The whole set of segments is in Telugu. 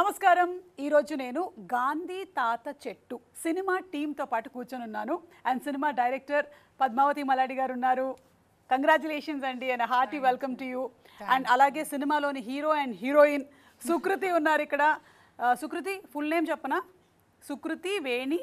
నమస్కారం. ఈరోజు నేను గాంధీ తాత చెట్టు సినిమా టీంతో పాటు కూర్చొని ఉన్నాను. అండ్ సినిమా డైరెక్టర్ పద్మావతి మలాడి గారు ఉన్నారు. కంగ్రాచులేషన్స్ అండి and hearty welcome to you. And అలాగే సినిమాలోని హీరో అండ్ హీరోయిన్ సుకృతి ఉన్నారు ఇక్కడ. సుకృతి ఫుల్ నేమ్ చెప్పనా? సుకృతి వేణి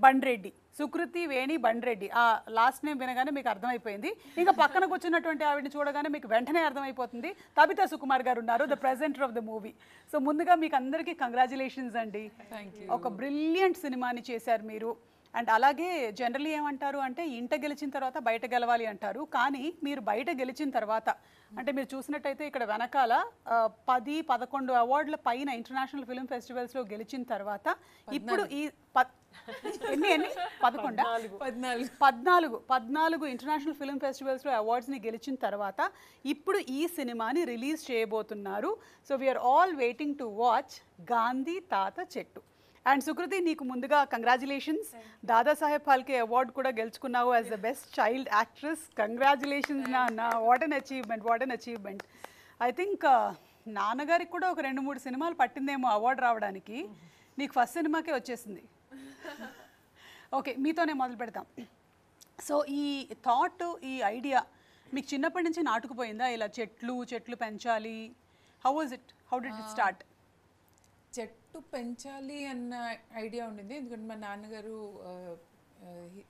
బండ్రెడ్డి. సుకృతి వేణి బండ్రెడ్డి. ఆ లాస్ట్ నేమ్ వినగానే మీకు అర్థమైపోయింది. ఇంకా పక్కన కూర్చున్నటువంటి ఆవిడని చూడగానే మీకు వెంటనే అర్థమైపోతుంది. తబితా సుకుమార్ గారు ఉన్నారు, the presenter of the movie. So ముందుగా మీకు అందరికీ కంగ్రాచులేషన్స్ అండి. ఒక బ్రిలియంట్ సినిమాని చేశారు మీరు. అండ్ అలాగే జనరల్లీ ఏమంటారు అంటే ఇంట గెలిచిన తర్వాత బయట గెలవాలి అంటారు. కానీ మీరు బయట గెలిచిన తర్వాత అంటే మీరు చూసినట్టయితే ఇక్కడ వెనకాల 10-11 అవార్డుల పైన ఇంటర్నేషనల్ ఫిల్మ్ ఫెస్టివల్స్లో గెలిచిన తర్వాత ఇప్పుడు ఈ 14 ఇంటర్నేషనల్ ఫిల్మ్ ఫెస్టివల్స్లో అవార్డ్స్ని గెలిచిన తర్వాత ఇప్పుడు ఈ సినిమాని రిలీజ్ చేయబోతున్నారు. So we are all waiting to watch Gandhi తాత చెట్టు. అండ్ సుకృతి, నీకు ముందుగా కంగ్రాచులేషన్స్. దాదాసాహెబ్ ఫాల్కే అవార్డు కూడా గెలుచుకున్నావు as the best child actress. Congratulations నాన్న. What an achievement. I think నాన్నగారికి కూడా ఒక 2-3 సినిమాలు పట్టిందేమో అవార్డు రావడానికి. నీకు ఫస్ట్ సినిమాకే వచ్చేసింది. ఓకే, మీతోనే మొదలు పెడతాం. సో ఈ థాట్, ఈ ఐడియా మీకు చిన్నప్పటి నుంచి నాటుకుపోయిందా? ఇలా చెట్లు పెంచాలి. How did it start? చెట్టు పెంచాలి అన్న ఐడియా ఉండింది. ఎందుకంటే మా నాన్నగారు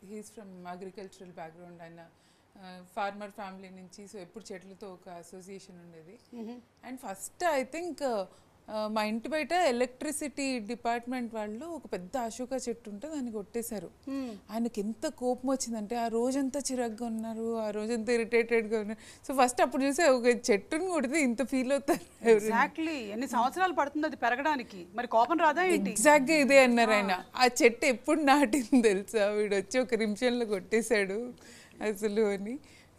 హీస్ ఫ్రమ్ అగ్రికల్చరల్ బ్యాక్గ్రౌండ్. ఆయన ఫార్మర్ ఫ్యామిలీ నుంచి. సో ఎప్పుడు చెట్లతో ఒక అసోసియేషన్ ఉండేది. అండ్ ఫస్ట్ ఐ థింక్ మా ఇంటి బయట ఎలక్ట్రిసిటీ డిపార్ట్మెంట్ వాళ్ళు ఒక పెద్ద అశోక చెట్టు ఉంటే దాన్ని కొట్టేశారు. ఆయనకి ఎంత కోపం వచ్చిందంటే ఆ రోజంతా చిరాగ్గా ఉన్నారు, ఆ రోజంతా ఇరిటేటెడ్గా ఉన్నారు. సో ఫస్ట్ అప్పుడు చూసే ఒక చెట్టుని కొడితే ఇంత ఫీల్ అవుతారు. ఎగ్జాక్ట్లీ ఎన్ని సంవత్సరాలు పడుతుంది అది పెరగడానికి, మరి కోపం రాదా ఏంటి? ఎగ్జాక్ట్గా ఇదే అన్నారు ఆయన. ఆ చెట్టు ఎప్పుడు నాటింది తెలుసా? వీడు వచ్చి ఒక నిమిషంలో కొట్టేశాడు అసలు అని.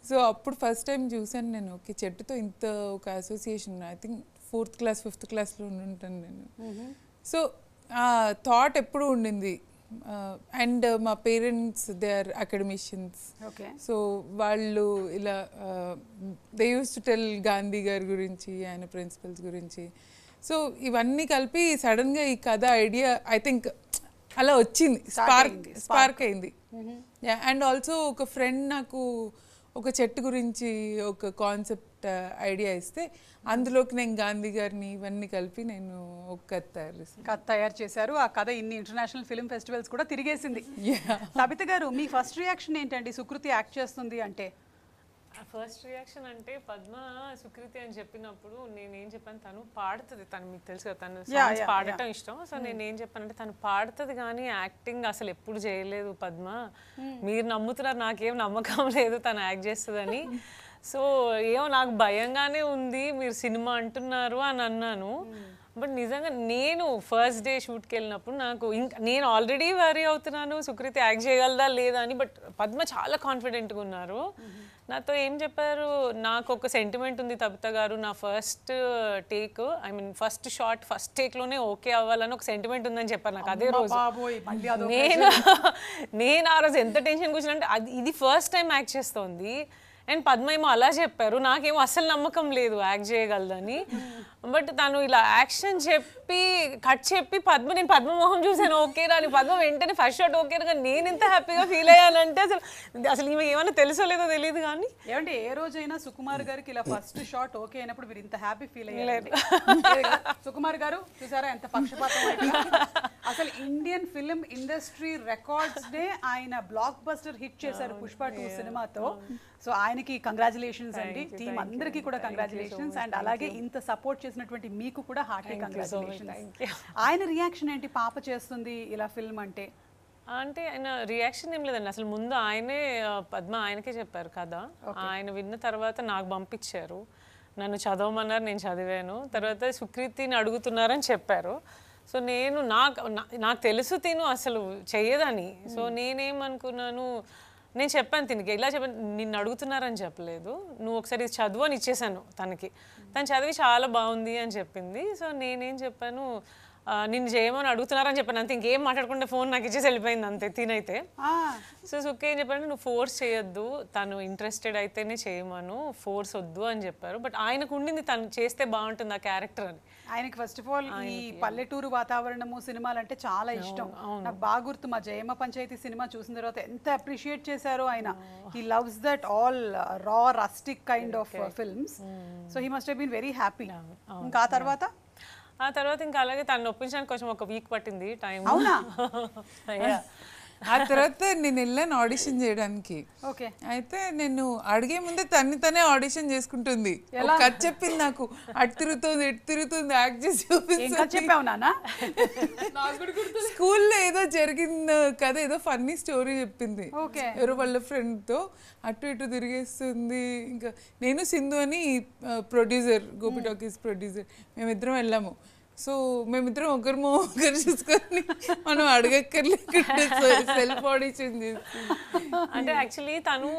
సో అప్పుడు ఫస్ట్ టైం చూసాను నేను, ఓకే చెట్టుతో ఇంత ఒక association. I think 4th class 5th క్లాస్లో ఉంటాను నేను. సో ఆ థాట్ ఎప్పుడు ఉండింది. అండ్ మా parents they are academicians. So వాళ్ళు ఇలా they use to tell Gandhi గారి గురించి, ఆయన ప్రిన్సిపల్స్ గురించి. సో ఇవన్నీ కలిపి సడన్గా ఈ కథ ఐడియా ఐ థింక్ అలా వచ్చింది, స్పార్క్ అయింది. అండ్ ఆల్సో ఒక ఫ్రెండ్ నాకు ఒక చెట్టు గురించి ఒక కాన్సెప్ట్ ఐడియా ఇస్తే అందులోకి నేను గాంధీ గారిని ఇవన్నీ కలిపి నేను ఒక కథ తయారు చేశారు. ఆ కథ ఇన్ని ఇంటర్నేషనల్ ఫిల్మ్ ఫెస్టివల్స్ కూడా తిరిగేసింది. తబిత గారు, మీ ఫస్ట్ రియాక్షన్ ఏంటండి సుకృతి యాక్ట్ చేస్తుంది అంటే? ఫస్ట్ రియాక్షన్ అంటే పద్మ సుకృతి అని చెప్పినప్పుడు నేనేం చెప్పాను, తను పాడుతుంది. తను మీకు తెలుసు కదా, తను సాంగ్స్ పాడటం ఇష్టం. సో నేనేం చెప్పానంటే తను పాడుతుంది కానీ యాక్టింగ్ అసలు ఎప్పుడు చేయలేదు పద్మ. మీరు నమ్ముతున్నారు, నాకేం నమ్మకం లేదు తను యాక్ట్ చేస్తుందని. సో ఏమో నాకు భయంగానే ఉంది, మీరు సినిమా అంటున్నారు అని అన్నాను. బట్ నిజంగా నేను ఫస్ట్ డే షూట్కి వెళ్ళినప్పుడు నాకు నేను ఆల్రెడీ వరీ అవుతున్నాను సుకృతి యాక్ట్ చేయగలదా లేదా అని. బట్ పద్మ చాలా కాన్ఫిడెంట్గా ఉన్నారు. నాతో ఏం చెప్పారు, నాకు ఒక సెంటిమెంట్ ఉంది తబిత గారు, నా first take first shot first టేక్లోనే ఓకే అవ్వాలని ఒక సెంటిమెంట్ ఉందని చెప్పారు నాకు అదే రోజు. నేను ఆ రోజు ఎంత టెన్షన్ కూర్చున్నా అంటే ఇది ఫస్ట్ టైం యాక్ట్ చేస్తోంది. అండ్ పద్మ ఏమో అలా చెప్పారు, నాకేమో అసలు నమ్మకం లేదు యాక్ట్ చేయగలదని. బట్ తను ఇలా యాక్షన్ చెప్పి కట్ చెప్పి నేను పద్మమోహం చూసాను ఓకే రాని. పద్మ వెంటనే ఫస్ట్ షాట్ ఓకే రా. నేను ఎంత హ్యాపీగా ఫీల్ అయ్యానంటే అసలు ఈమె ఏమైనా తెలుసో లేదో తెలియదు కానీ. ఏమంటే ఏ రోజైనా సుకుమార్ గారికి ఇలా ఫస్ట్ షాట్ ఓకే అయినప్పుడు మీరు ఇంత హ్యాపీ ఫీల్ అయ్యారు? సుకుమార్ గారు చూసారా ఎంత పక్షపాతం. అసలు Indian film industry records day ఆయన బ్లాక్ బస్టర్ హిట్ చేశారు పుష్ప 2 సినిమాతో. సో ఆయనకి కంగ్రాచులేషన్స్ అండి. టీం అందరికీ కూడా కంగ్రాచులేషన్స్. అండ్ అలాగే ఇంత సపోర్ట్ చేసినటువంటి మీకు కూడా హార్టీ కంగ్రాచులేషన్స్. ఆయన రియాక్షన్ ఏంటి పాప చేస్తుంది ఇలా ఫిల్మ్ అంటే? అంటే ఆయన రియాక్షన్ ఏం లేదండి, అసలు ముందు ఆయనే పద్మ ఆయనకే చెప్పారు కదా. ఆయన విన్న తర్వాత నాకు పంపించారు, నన్ను చదవమన్నారు, నేను చదివాను. తర్వాత సుకృతిని అడుగుతున్నారని చెప్పారు. సో నాకు తెలుసు తిను అసలు చెయ్యదని. సో నేనేమనుకున్నాను, నేను చెప్పాను తినికి ఇలా చెప్పాను, నిన్ను అడుగుతున్నారని చెప్పలేదు, నువ్వు ఒకసారి చదువు అని ఇచ్చేసాను తనకి. తను చదివి చాలా బాగుంది అని చెప్పింది. సో నేనేం చెప్పాను, నిన్ను చేయమని అడుగుతున్నారని చెప్పాను అంతే, ఇంకేం మాట్లాడకుండా ఫోన్ నాకు ఇచ్చేసి వెళ్ళిపోయింది అంతే తినైతే. సో సుక్కి ఏం చెప్పారంటే నువ్వు ఫోర్స్ చేయొద్దు, తను ఇంట్రెస్టెడ్ అయితేనే చేయమను, ఫోర్స్ వద్దు అని చెప్పారు. బట్ ఆయనకు ఉండింది తను చేస్తే బాగుంటుంది ఆ క్యారెక్టర్ అని. ఆయనకి ఫస్ట్ ఆఫ్ ఆల్ ఈ పల్లెటూరు వాతావరణము సినిమాలు అంటే చాలా ఇష్టం. నాకు బాగా గుర్తు, మా జయమ్మ పంచాయతీ సినిమా చూసిన తర్వాత ఎంత అప్రిషియేట్ చేశారో ఆయన. He loves that all raw rustic kind of films. So he must have been very happy. ఇంకా ఆ తర్వాత ఇంకా అలాగే తను ఒప్పించడానికి కొంచెం ఒక వీక్ పట్టింది టైం. అవునా? ఆ తర్వాత నేను వెళ్ళాను ఆడిషన్ చేయడానికి. అయితే నేను అడిగే ముందే తనే ఆడిషన్ చేసుకుంటుంది. కథ చెప్పింది నాకు, అటు తిరుగుతుంది ఇటు తిరుగుతుంది, యాక్ట్ చేసి చెప్పావునా? స్కూల్లో ఏదో జరిగిన కథ, ఏదో ఫన్నీ స్టోరీ చెప్పింది. ఎవరో వాళ్ళ ఫ్రెండ్ తో అటు ఇటు తిరిగేస్తుంది. ఇంకా నేను సింధు అని ప్రొడ్యూసర్, గోపి టాకీస్ ప్రొడ్యూసర్, మేమిద్దరం వెళ్ళాము. సో మేమిద్దరం ఒకరు చూసుకొని మనం అడగక్కర్లేకుండా సెల్ఫ్ ఆడిషన్ చేస్తుంది. అంటే యాక్చువల్లీ తను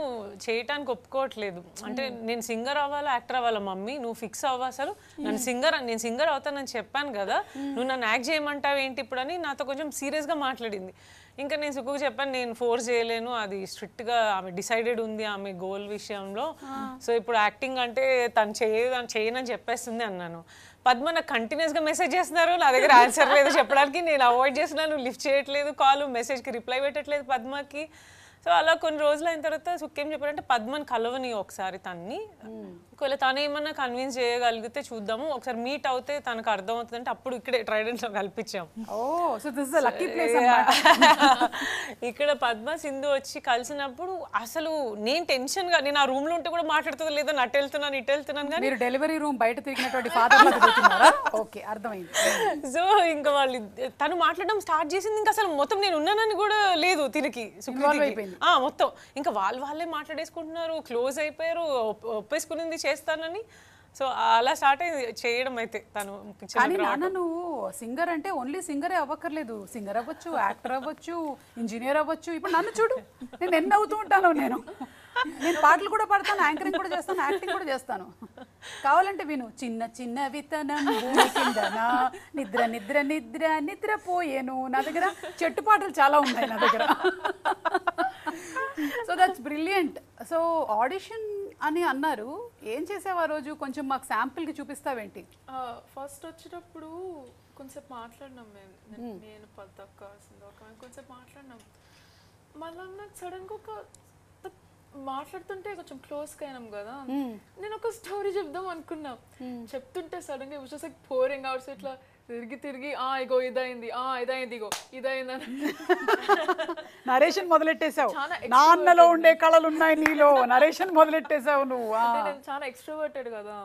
చేయటానికి ఒప్పుకోవట్లేదు. అంటే నేను సింగర్ అవ్వాలా యాక్టర్ అవ్వాలా మమ్మీ, నువ్వు ఫిక్స్ అవ్వ, అసలు నేను సింగర్ అవుతానని చెప్పాను కదా, నువ్వు నన్ను యాక్ట్ చేయమంటావు ఏంటి ఇప్పుడు అని నాతో కొంచెం సీరియస్గా మాట్లాడింది. ఇంకా నేను సుక్కుకు చెప్పాను, నేను ఫోర్స్ చేయలేను, అది స్ట్రిక్ట్గా ఆమె డిసైడెడ్ ఉంది ఆమె గోల్ విషయంలో. సో ఇప్పుడు యాక్టింగ్ అంటే తను చేయనని చెప్పేస్తుంది అన్నాను. పద్మ నాకు కంటిన్యూస్గా మెసేజ్ చేస్తున్నారు, నా దగ్గర ఆన్సర్ లేదు చెప్పడానికి, నేను అవాయిడ్ చేస్తున్నాను, లిఫ్ట్ చేయట్లేదు కాల్, మెసేజ్కి రిప్లై పెట్టట్లేదు పద్మకి. సో అలా కొన్ని రోజులు అయిన తర్వాత సుక్కేం చెప్పారంటే పద్మని కలవని ఒకసారి తన్ని, ఒకవేళ తను ఏమన్నా కన్విన్స్ చేయగలిగితే చూద్దాము, ఒకసారి మీట్ అవుతే తనకు అర్థం అవుతుంది అంటే అప్పుడు ఇక్కడే ట్రైడెంట్లో కల్పించాం. ఇక్కడ పద్మ సింధు వచ్చి కలిసినప్పుడు అసలు నేను టెన్షన్గా, నేను ఆ రూమ్ లో ఉంటే కూడా మాట్లాడుతుందో లేదో అటు వెళ్తున్నాను ఇటు వెళ్తున్నాను కానీ డెలివరీ రూమ్ బయట తిరిగినటువంటి ఫాదర్. ఓకే, అర్థమైంది. సో ఇంకా వాళ్ళు తను మాట్లాడడం స్టార్ట్ చేసింది, ఇంకా అసలు మొత్తం నేను ఉన్నానని కూడా లేదు తిరిగి, మొత్తం ఇంకా వాళ్ళే మాట్లాడేసుకుంటున్నారు, క్లోజ్ అయిపోయారు, ఒప్పేసుకునింది చేస్తానని. సో అలా స్టార్ట్ అయింది చేయడం. అయితే తను కానీ నాన్న నువ్వు సింగర్ అంటే ఓన్లీ సింగరే అవ్వక్కర్లేదు, సింగర్ అవ్వచ్చు, యాక్టర్ అవ్వచ్చు, ఇంజనీర్ అవ్వచ్చు. ఇప్పుడు నన్ను చూడు, నేను ఎన్ని అవుతూ ఉంటాను. నేను పాటలు కూడా పాడతాను, యాంకరింగ్ కూడా చేస్తాను, యాక్టింగ్ కూడా చేస్తాను. కావాలంటే విను. చిన్న చిన్న విత్తనం భూమి కిందనా, నిద్ర నిద్ర నిద్ర నిద్రపోయేను. నా దగ్గర చెట్టు పాటలు చాలా ఉన్నాయి నా దగ్గర. So that's brilliant. So audition అని అన్నారు, ఏం చేసావు ఆ రోజు? కొంచెం మాకు శాంపిల్కి చూపిస్తావేంటి? ఫస్ట్ వచ్చేటప్పుడు కొంచెం మాట్లాడినాం నేను పద్దక్క కొంచెం మాట్లాడినాం. మళ్ళీ నాకు సడన్గా ఒక మాట్లాడుతుంటే కొంచెం క్లోజ్గా అయినాం కదా, నేను ఒక స్టోరీ చెప్దాం అనుకున్నా. చెప్తుంటే సడన్గా it was like pouring outs, ఇట్లా తిరిగి ఇగో ఇదైంది ఇగో ఇదైందని నరేషన్ మొదలెట్టేసావు. నాన్నలో ఉండే కళలు ఉన్నాయి నీలో, నరేషన్ మొదలెట్టేసావు నువ్వు. నేను చాలా ఎక్స్ట్రోవర్టెడ్ కదా,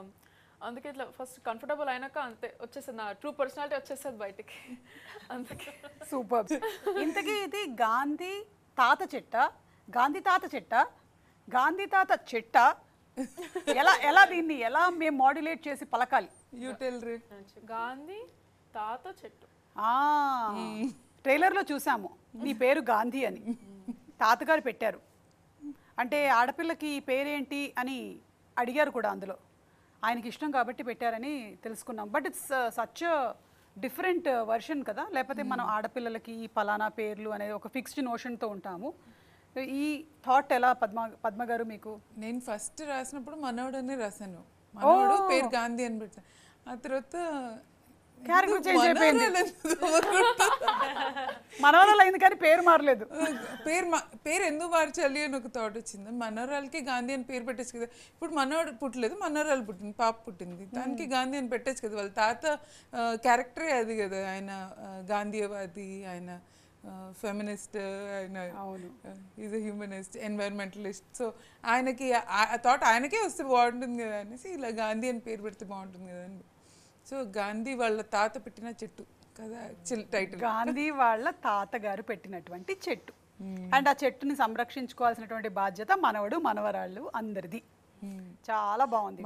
అందుకే ఇట్లా ఫస్ట్ కంఫర్టబుల్ అయినాక అంతే వచ్చేస్తుంది, నా ట్రూ పర్సనాలిటీ వచ్చేస్తుంది బయటికి. అందుకే సూపర్. ఇంతకీ ఇది గాంధీ తాత చెట్ట ఎలా దీన్ని ఎలా మేము మాడ్యులేట్ చేసి పలకాలి? గాంధీ తాత చెట్టు. ట్రైలర్లో చూసాము నీ పేరు గాంధీ అని, తాతగారు పెట్టారు. అంటే ఆడపిల్లకి ఈ పేరేంటి అని అడిగారు కూడా, అందులో ఆయనకి ఇష్టం కాబట్టి పెట్టారని తెలుసుకున్నాం. But it's such different version కదా, లేకపోతే మనం ఆడపిల్లలకి ఈ పలానా పేర్లు అనేది ఒక ఫిక్స్డ్ నోషన్తో ఉంటాము. ఈ థాట్ ఎలా పద్మ గారు మీకు? నేను ఫస్ట్ రాసినప్పుడు మనోడు అని రాశాను, మనోడు పేరు గాంధీ అని పెట్టాను. ఆ తర్వాత మనవరాలు అయింది కానీ పేరు మారలేదు. పేరు ఎందుకు మార్చాలి అని ఒక థాట్ వచ్చింది. మనవరాలకి గాంధీ అని పేరు పెట్టచ్చు కదా. ఇప్పుడు మనవడు పుట్టలేదు, మనవరాలు పుట్టింది, పాప పుట్టింది, దానికి గాంధీ అని పెట్టచ్చు కదా. వాళ్ళ తాత క్యారెక్టరే అది కదా, ఆయన గాంధీవాది, ఆయన ఫెమినిస్ట్, ఆయన is a humanist, environmentalist. So ఆయనకి ఆ థాట్ ఆయనకే వస్తే బాగుంటుంది కదా అనేసి ఇలా గాంధీ అని పేరు పెడితే బాగుంటుంది కదా అని. సో గాంధీ వాళ్ళ తాత పెట్టిన చెట్టు కదా టైటిల్. గాంధీ వాళ్ళ తాతగారు పెట్టినటువంటి చెట్టు. అండ్ ఆ చెట్టుని సంరక్షించుకోవాల్సినటువంటి బాధ్యత మనవడు మనవరాళ్ళు అందరిది. చాలా బాగుంది.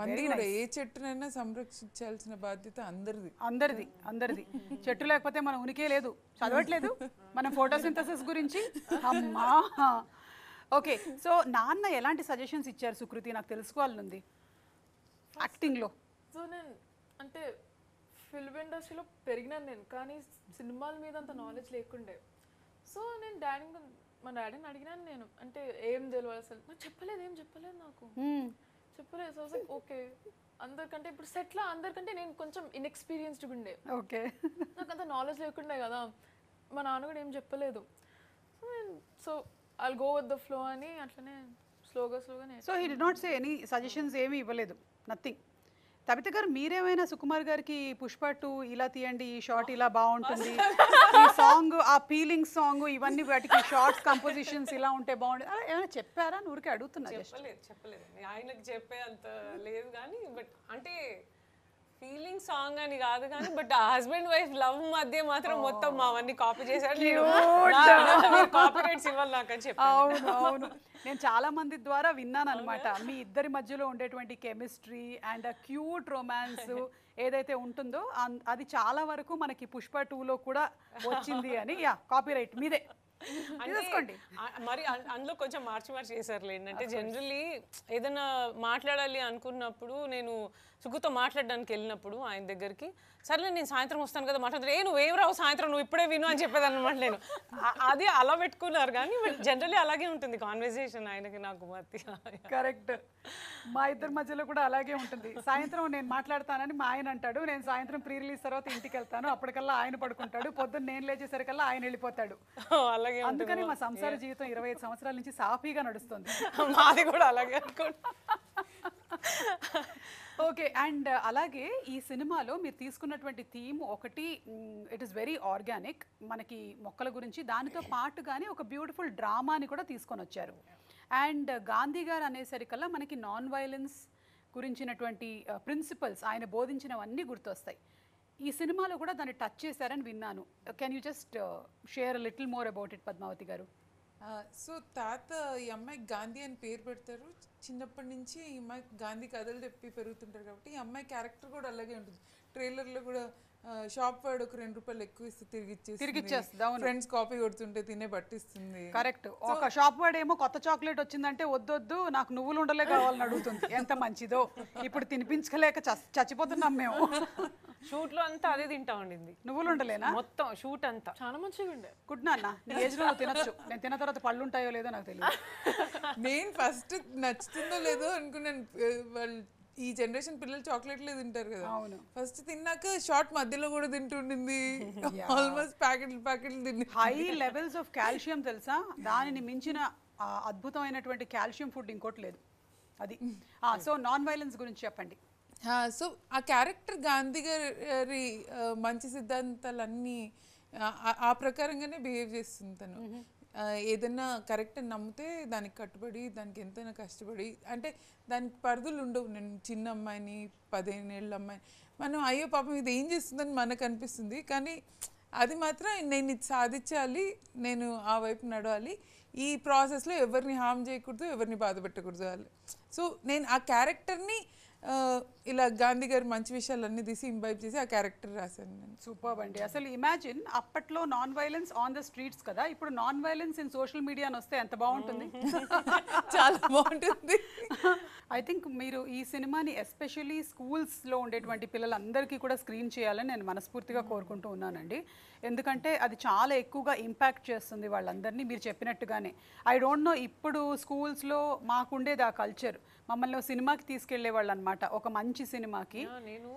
ఏ చెట్టునైనా సంరక్షించాల్సిన బాధ్యత అందరిది. చెట్టు లేకపోతే మన ఉనికే లేదు. చదవట్లేదు మనం ఫోటోసింథసిస్ గురించి. అమ్మా ఓకే. సో నాన్న ఎలాంటి సజెషన్స్ ఇచ్చారు సుకృతి? నాకు తెలుసుకోవాలనుంది యాక్టింగ్లో. సో నేను అంటే ఫిల్మ్ ఇండస్ట్రీలో పెరిగినాను నేను, కానీ సినిమాల మీద అంత నాలెడ్జ్ లేకుండే. సో నేను మా డాడీని అడిగినాను నేను, అంటే ఏం తెలియదు అసలు నాకు ఏం చెప్పలేదు నాకు చెప్పలేదు. సో ఓకే, అందరికంటే ఇప్పుడు సెట్లో అందరికంటే నేను కొంచెం ఇన్ఎక్స్పీరియన్స్డ్ ఉండే. ఓకే, నాకు అంత నాలెడ్జ్ లేకుండే కదా, మా నాన్న కూడా ఏం చెప్పలేదు. So I'll go with the flow అని అట్లనే స్లోగా. So he did not say any suggestions ఏమీ ఇవ్వలేదు, నథింగ్. తబిత గారు మీరేమైనా సుకుమార్ గారికి పుష్ప 2 ఇలా తీయండి, ఈ షార్ట్ ఇలా బాగుంటుంది, ఈ సాంగ్ ఆ ఫీలింగ్ సాంగ్ ఇవన్నీ వాటికి షార్ట్స్ కంపోజిషన్స్ ఇలా ఉంటే బాగుంటుంది అలా ఏమైనా చెప్పారా? ఊరికే అడుగుతున్నా. చెప్పలేదు ఆయనకి చెప్పే అంత లేదు కానీ, బట్ అంటే ఫీలింగ్ సాంగ్ అని కాదు కానీ, బట్ హస్బెండ్ వైఫ్ లవ్ మధ్య మాత్రం మొత్తం అవన్నీ కాపీ చేశాడు. కాపీ రైట్స్ ఇవ్వాలి నాకు అని చెప్పి. అవును, నేను చాలా మంది ద్వారా విన్నాను అనమాట, మీ ఇద్దరి మధ్యలో ఉండేటువంటి కెమిస్ట్రీ అండ్ క్యూట్ రొమాన్స్ ఏదైతే ఉంటుందో అది చాలా వరకు మనకి పుష్ప 2లో కూడా వచ్చింది అని. యా, కాపీ రైట్ మీదే తీసుకోండి. మరి అందులో కొంచెం మార్చి చేశారు ఏంటంటే, జనరల్లీ ఏదైనా మాట్లాడాలి అనుకున్నప్పుడు నేను సుగుతో మాట్లాడడానికి వెళ్ళినప్పుడు ఆయన దగ్గరికి, సర్లే నేను సాయంత్రం వస్తాను కదా మాట్లాడుతాను, నువ్వేం రావు సాయంత్రం, నువ్వు ఇప్పుడే విను అని చెప్పేదాన్ని అనమాట. నేను అది అలా పెట్టుకున్నారు కానీ జనరల్లీ అలాగే ఉంటుంది కాన్వర్సేషన్ ఆయనకి నాకు మధ్య. కరెక్ట్, మా ఇద్దరి మధ్యలో కూడా అలాగే ఉంటుంది. సాయంత్రం నేను మాట్లాడతానని మా ఆయన అంటాడు, నేను సాయంత్రం ప్రీ రిలీజ్ తర్వాత ఇంటికి వెళ్తాను, అప్పటికల్లా ఆయన పడుకుంటాడు, పొద్దున్న నేను లేచేసరికల్లా ఆయన వెళ్ళిపోతాడు. అలాగే అందుకని మా సంసార జీవితం 25 సంవత్సరాల నుంచి సాఫీగా నడుస్తుంది. మాది కూడా అలాగే అనుకోండి. ఓకే, అండ్ అలాగే ఈ సినిమాలో మీరు తీసుకున్నటువంటి థీమ్ ఒకటి, ఇట్ ఈస్ వెరీ ఆర్గానిక్, మనకి మొక్కల గురించి, దానితో పాటుగానే ఒక బ్యూటిఫుల్ డ్రామాని కూడా తీసుకొని వచ్చారు. అండ్ గాంధీ గారు అనేసరికల్లా మనకి నాన్ వైలెన్స్ గురించినటువంటి ప్రిన్సిపల్స్ ఆయన బోధించినవన్నీ గుర్తొస్తాయి. ఈ సినిమాలో కూడా దాన్ని టచ్ చేశారని విన్నాను. Can you just share little more about it Padmavathi garu? So తాత ఈ అమ్మాయికి గాంధీ అని పేరు పెడతారు. చిన్నప్పటి నుంచి ఈ అమ్మాయికి గాంధీ కథలు చెప్పి పెరుగుతుంటారు కాబట్టి ఈ అమ్మాయి క్యారెక్టర్ కూడా అలాగే ఉంటుంది. ట్రైలర్లో కూడా షాప్ వాడు ఒక 2 రూపాయలు ఎక్కువ ఇస్తే తిరిగి ఇచ్చేస్తుంది, ఫ్రెండ్స్ కాపీ కొడుతుంటే తినే పట్టిస్తుంది. కరెక్ట్, ఒక షాప్ వాడేమో కొత్త చాక్లెట్ వచ్చిందంటే వద్దొద్దు నాకు నువ్వులు ఉండలే కావాలని అడుగుతుంది, ఎంత మంచిదో, ఇప్పుడు తినిపించలేక చచ్చిపోతున్నాం మేము. షూట్ లో అంతా అదే తింటా ఉండింది, నువ్వులు ఉండలేనా మొత్తం షూట్ అంతా. చాలా మంచిగా ఉండే. గుడ్ నాన్న, నీ ఏజ్ లో తినొచ్చు, నేను తిన్న తర్వాత పళ్ళు ఉంటాయో లేదో నాకు తెలియదు. నేను ఫస్ట్ నచ్చుతుందో లేదో అనుకున్నాను, వాళ్ళు ఈ జనరేషన్ పిల్లలు చాక్లెట్లే తింటారు కదా, ఫస్ట్ తిన్నాక షార్ట్ మధ్యలో కూడా తింటుండింది, ఆల్మోస్ట్ ప్యాకెట్లు తింది. హై లెవెల్స్ ఆఫ్ కాల్షియం తెలుసా, దానిని మించిన అద్భుతమైనటువంటి కాల్షియం ఫుడ్ ఇంకోటి లేదు అది. సో నాన్ వైలెన్స్ గురించి చెప్పండి. సో ఆ క్యారెక్టర్ గాంధీ గారి మంచి సిద్ధాంతాలన్నీ ఆ ప్రకారంగానే బిహేవ్ చేస్తుంది తను. ఏదైనా కరెక్ట్ అని నమ్మితే దానికి కట్టుబడి దానికి ఎంతైనా కష్టపడి, అంటే దానికి పరిధులు ఉండవు. నేను చిన్న అమ్మాయిని 15 ఏళ్ళ అమ్మాయిని మనం అయ్యో పాపం ఇది ఏం చేస్తుందని మనకు అనిపిస్తుంది, కానీ అది మాత్రం నేను ఇది సాధించాలి, నేను ఆ వైపు నడవాలి, ఈ ప్రాసెస్లో ఎవరిని హామ్ చేయకూడదు, ఎవరిని బాధ పెట్టకూడదు వాళ్ళు. సో నేను ఆ క్యారెక్టర్ని ఇలా గాంధీ గారి మంచి విషయాలన్నీ తీసి ఇంబైబ్ చేసి ఆ క్యారెక్టర్ రాశాను నేను. సూపర్ అండి. అసలు ఇమాజిన్ అప్పట్లో non violence on the streets కదా, ఇప్పుడు non violence in social media అని వస్తే ఎంత బాగుంటుంది. చాలా బాగుంటుంది. ఐ థింక్ మీరు ఈ సినిమాని ఎస్పెషల్లీ స్కూల్స్లో ఉండేటువంటి పిల్లలందరికీ కూడా స్క్రీన్ చేయాలని నేను మనస్ఫూర్తిగా కోరుకుంటూ ఉన్నానండి. ఎందుకంటే అది చాలా ఎక్కువగా ఇంపాక్ట్ చేస్తుంది వాళ్ళందరినీ, మీరు చెప్పినట్టుగానే. ఐ డోంట్ నో ఇప్పుడు స్కూల్స్లో మాకుండేది ఆ కల్చర్, మమ్మల్ని సినిమాకి తీసుకెళ్లే వాళ్ళు అనమాట, ఒక మంచి సినిమాకి. నేను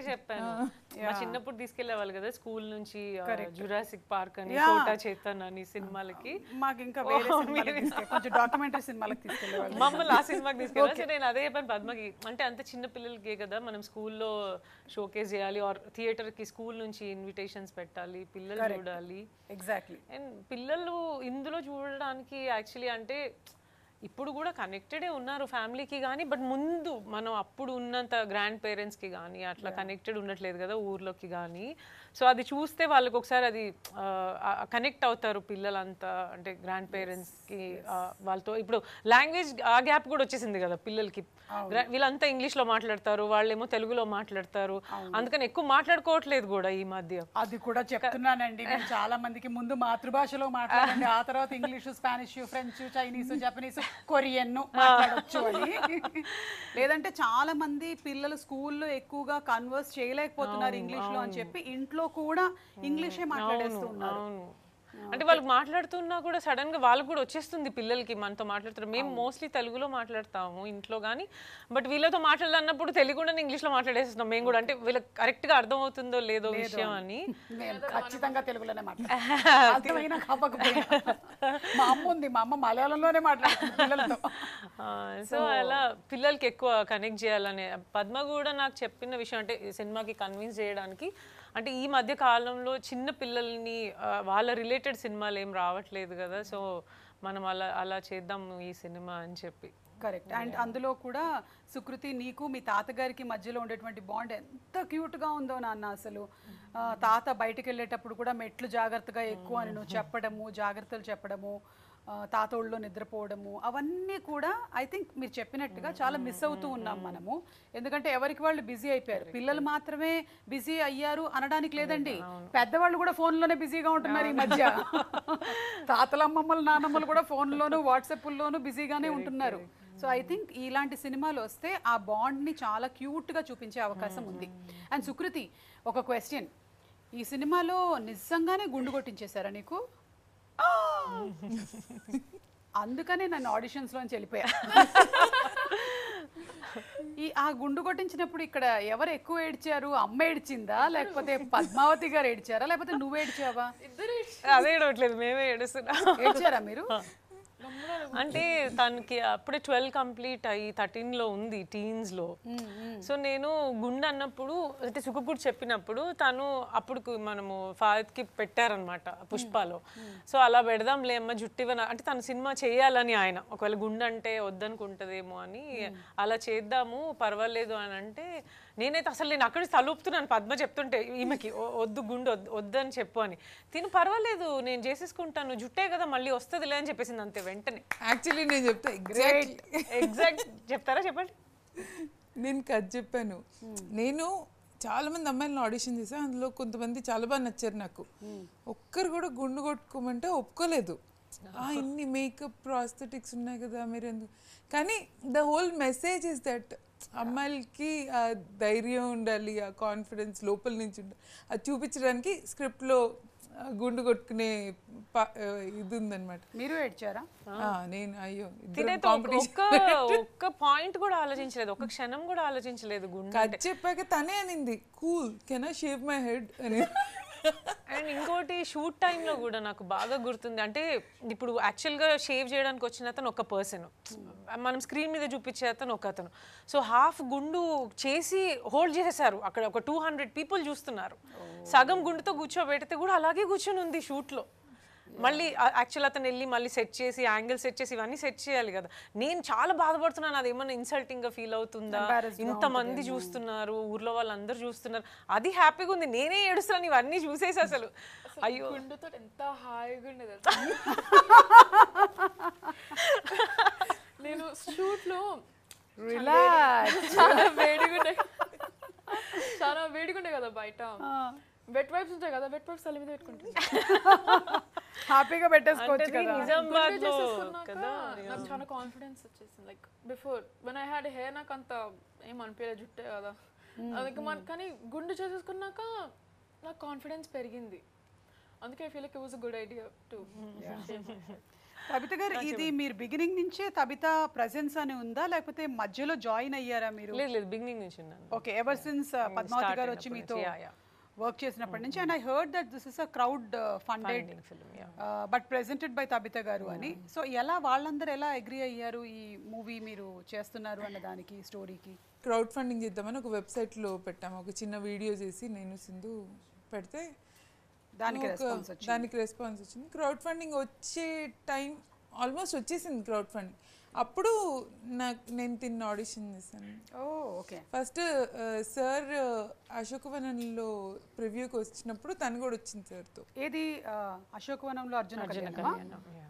చెప్పాను, మా చిన్నప్పుడు తీసుకెళ్లేవాళ్ళు కదా స్కూల్ నుంచి, జురాసిక్ పార్క్ అని, చోటా చేతన్ అని సినిమాలకి. మాకు ఇంకా కొంచెం డాక్యుమెంటరీ సినిమాలకు తీసుకెళ్లేవాళ్ళు, మమ్మల్ని ఆ సినిమాకి తీసుకెళ్ళాలి. నేను అదే చెప్పాను పద్మకి, అంటే అంత చిన్న పిల్లలకే కదా మనం స్కూల్లో షోకేస్ చేయాలి, ఆర్ థియేటర్ కి స్కూల్ నుంచి ఇన్విటేషన్స్ పెట్టాలి, పిల్లలు చూడాలి. ఎగ్జాక్ట్లీ. అండ్ పిల్లలు ఇందులో చూడడానికి యాక్చువల్లీ అంటే ఇప్పుడు కూడా కనెక్టెడే ఉన్నారు ఫ్యామిలీకి కానీ, బట్ ముందు మనం అప్పుడు ఉన్నంత గ్రాండ్ పేరెంట్స్కి కానీ అట్లా కనెక్టెడ్ ఉండట్లేదు కదా ఊర్లోకి కానీ. సో అది చూస్తే వాళ్ళకి ఒకసారి అది కనెక్ట్ అవుతారు పిల్లలంతా, అంటే గ్రాండ్ పేరెంట్స్కి వాళ్ళతో. ఇప్పుడు లాంగ్వేజ్ ఆ గ్యాప్ కూడా వచ్చేసింది కదా పిల్లలకి, వీళ్ళంతా ఇంగ్లీష్లో మాట్లాడతారు, వాళ్ళేమో తెలుగులో మాట్లాడతారు, అందుకని ఎక్కువ మాట్లాడుకోవట్లేదు కూడా ఈ మధ్య. అది కూడా చెప్తున్నానండి నేను చాలా మందికి, ముందు మాతృభాషలో మాట్లాడండి, ఆ తర్వాత English, Spanish, French, Chinese, Japanese Korean మాట్లాడొచ్చు అని. లేదంటే చాలా మంది పిల్లలు స్కూల్లో ఎక్కువగా కన్వర్స్ చేయలేకపోతున్నారు ఇంగ్లీష్ లో అని చెప్పి ఇంట్లో కూడా ఇంగ్లీషే మాట్లాడేస్తూ ఉన్నారు. అంటే వాళ్ళకి మాట్లాడుతున్నా కూడా సడన్ గా వాళ్ళకి కూడా వచ్చేస్తుంది పిల్లలకి మనతో మాట్లాడుతారు. మేము మోస్ట్లీ తెలుగులో మాట్లాడతాము ఇంట్లో కానీ, బట్ వీళ్ళతో మాట్లాడాలన్నప్పుడు తెలియకుండానే ఇంగ్లీష్ లో మాట్లాడేస్తున్నాం మేము కూడా. అంటే వీళ్ళకి కరెక్ట్ గా అర్థం అవుతుందో లేదో విషయం అని. మేము ఖచ్చితంగా తెలుగులోనే మాట్లాడతాం, అర్థమైనా కాకపోయినా. మా అమ్మ ఉంది, మా అమ్మ మలయాళంలోనే మాట్లాడుతుంది పిల్లలతో. సో అలా పిల్లలకి ఎక్కువ కనెక్ట్ చేయాలని పద్మ కూడా నాకు చెప్పిన విషయం, అంటే సినిమాకి కన్విన్స్ చేయడానికి, అంటే ఈ మధ్య కాలంలో చిన్న పిల్లల్ని వాళ్ళ రిలేటెడ్ సినిమాలు ఏం రావట్లేదు కదా, సో మనం అలా చేద్దాం ఈ సినిమా అని చెప్పి. కరెక్ట్. అండ్ అందులో కూడా సుకృతి, నీకు మీ తాతగారికి మధ్యలో ఉండేటువంటి బాండ్ ఎంత క్యూట్గా ఉందో నాన్న. అసలు తాత బయటకు వెళ్ళేటప్పుడు కూడా మెట్లు జాగ్రత్తగా ఎక్కువ అని నువ్వు చెప్పడము, జాగ్రత్తలు చెప్పడము, తాత ఒళ్ళో నిద్రపోవడము, అవన్నీ కూడా ఐ థింక్ మీరు చెప్పినట్టుగా చాలా మిస్ అవుతూ ఉన్నాం మనము. ఎందుకంటే ఎవరికి వాళ్ళు బిజీ అయిపోయారు. పిల్లలు మాత్రమే బిజీ అయ్యారు అనడానికి లేదండి, పెద్దవాళ్ళు కూడా ఫోన్లోనే బిజీగా ఉంటున్నారు ఈ మధ్య. తాతల అమ్మమ్మలు నానమ్మలు కూడా ఫోన్లోను వాట్సాప్లోనూ బిజీగానే ఉంటున్నారు. సో ఐ థింక్ ఇలాంటి సినిమాలు వస్తే ఆ బాండ్ని చాలా క్యూట్గా చూపించే అవకాశం ఉంది. అండ్ సుకృతి, ఒక క్వశ్చన్, ఈ సినిమాలో నిజంగానే గుండు కొట్టించేశారా నీకు? అందుకనే నన్ను ఆడిషన్స్ లోంచి వెళ్ళిపోయా. ఆ గుండు కొట్టించినప్పుడు ఇక్కడ ఎవరు ఎక్కువ ఏడ్చారు? అమ్మ ఏడ్చిందా, లేకపోతే పద్మావతి గారు ఏడ్చారా, లేకపోతే నువ్వు ఏడ్చావా? అదే ఏడవట్లేదు, మేమే ఏడుస్తున్నాం. ఏడ్చారా మీరు? అంటే తనకి అప్పుడే 12 కంప్లీట్ అయ్యి 13లో ఉంది, టీన్స్లో. సో నేను గుండె అన్నప్పుడు, అంటే సుకు కూడా చెప్పినప్పుడు తను అప్పుడు మనము ఫాదర్కి పెట్టారనమాట పుష్పలో. సో అలా పెడదాంలే అమ్మ జుట్టివన, అంటే తను సినిమా చేయాలని ఆయన, ఒకవేళ గుండె అంటే వద్దనుకుంటుందేమో అని అలా చేద్దాము పర్వాలేదు అని అంటే, నేనైతే అసలు నేను అక్కడి తలుపుతున్నాను పద్మ చెప్తుంటే ఈమెకి వద్దు గుండు వద్దని చెప్పు అని. తిను పర్వాలేదు నేను చేసేసుకుంటాను, జుట్టే కదా మళ్ళీ వస్తుందిలే అని చెప్పేసింది అంతే వెంటనే. యాక్చువల్లీ నేను చెప్తా ఎగ్జాక్ట్ చెప్తారా చెప్పండి. నేను కథ చెప్పాను. నేను చాలా మంది అమ్మాయిలను ఆడిషన్ చేశాను, అందులో కొంతమంది చాలా బాగా నచ్చారు నాకు. ఒక్కరు కూడా గుండు కొట్టుకోమంటే ఒప్పుకోలేదు. ఇన్ని మేకప్ ప్రాస్థెటిక్స్ ఉన్నాయి కదా మీరు ఎందుకు, కానీ the whole message is that అమ్మాయిలకి ఆ ధైర్యం ఉండాలి, ఆ కాన్ఫిడెన్స్ లోపల నుంచి ఉండాలి, అది చూపించడానికి స్క్రిప్ట్లో గుండు కొట్టుకునే ఇది ఉందన్నమాట. మీరు ఏడ్చారా? నేను అయ్యో ఒక్క పాయింట్ కూడా ఆలోచించలేదు, ఒక క్షణం కూడా ఆలోచించలేదు. గుండు కథ చెప్పాక తనే అనింది cool can I shave my head అని. అండ్ ఇంకోటి షూట్ టైంలో కూడా నాకు బాగా గుర్తుంది, అంటే ఇప్పుడు యాక్చువల్గా షేవ్ చేయడానికి వచ్చిన అతను ఒక పర్సన్, మనం స్క్రీన్ మీద చూపించే అతను ఒక అతను. సో హాఫ్ గుండు చేసి హోల్డ్ చేసేసారు, అక్కడ ఒక 200 పీపుల్ చూస్తున్నారు. సగం గుండుతో కూర్చోబెడితే కూడా అలాగే కూర్చొని ఉంది షూట్లో. మళ్ళీ యాక్చువల్ అతను వెళ్ళి మళ్ళీ సెట్ చేసి యాంగిల్ సెట్ చేసి ఇవన్నీ సెట్ చేయాలి కదా. నేను చాలా బాధపడుతున్నాను, అది ఏమన్నా ఇన్సల్టింగ్గా ఫీల్ అవుతుందా, ఇంతమంది చూస్తున్నారు, ఊర్లో వాళ్ళందరూ చూస్తున్నారు, అది హ్యాపీగా ఉంది, నేనే ఏడుస్తున్నాను ఇవన్నీ చూసేసి. అసలు అయ్యో గుండుతో ఎంత హాయిగా ఉండేది. నేను షూట్లో చాలా వేడిగా ఉండే కదా బయట, వెట్ వైప్స్ ఉంటాయి కదా, వెట్ వైప్స్ తల మీద పెట్టుకుంటే హ్యాపీగా పెట్టేసుకోవచ్చు కదా. నిజామాబాద్లో నాకు చాలా కాన్ఫిడెన్స్ వచ్చేసింది. Like before when I had hair నాకు అంత ఏం అనిపించలేదు, జుట్టే కదా అందుకే కానీ గుండు చేసేసుకున్నాక నాకు కాన్ఫిడెన్స్ పెరిగింది. అందుకే I feel like it was a good idea to. Tabitha గారు, ఇది మీరు బిగినింగ్ నుంచే తబిత ప్రెజెన్స్ అని ఉందా, లేకపోతే మధ్యలో జాయిన్ అయ్యారా మీరు? లేదు, బిగినింగ్ నుంచి ఉన్నాను. ఓకే, ఎవర్ సిన్స్ పద్మావతి గారు వచ్చి మీతో వర్క్ చేసినప్పటి నుంచి. And I heard that this is a crowd funded but presented by Tabitha గారు అని. సో ఎలా వాళ్ళందరూ ఎలా అగ్రీ అయ్యారు ఈ మూవీ మీరు చేస్తున్నారు అన్న దానికి, స్టోరీకి? క్రౌడ్ ఫండింగ్ చేద్దామని ఒక వెబ్సైట్లో పెట్టాము, ఒక చిన్న వీడియో చేసి నేను సింధు పెడితే దానికి రెస్పాన్స్ వచ్చింది. క్రౌడ్ ఫండింగ్ వచ్చే టైం ఆల్మోస్ట్ వచ్చేసింది క్రౌడ్ ఫండింగ్. అప్పుడు నేను తిన్న ఆడిషన్ చేశాను. ఫస్ట్ సార్ అశోకవనంలో ప్రివ్యూకి వచ్చినప్పుడు తను కూడా వచ్చింది సార్తో. ఏది అశోకవనంలో అర్జున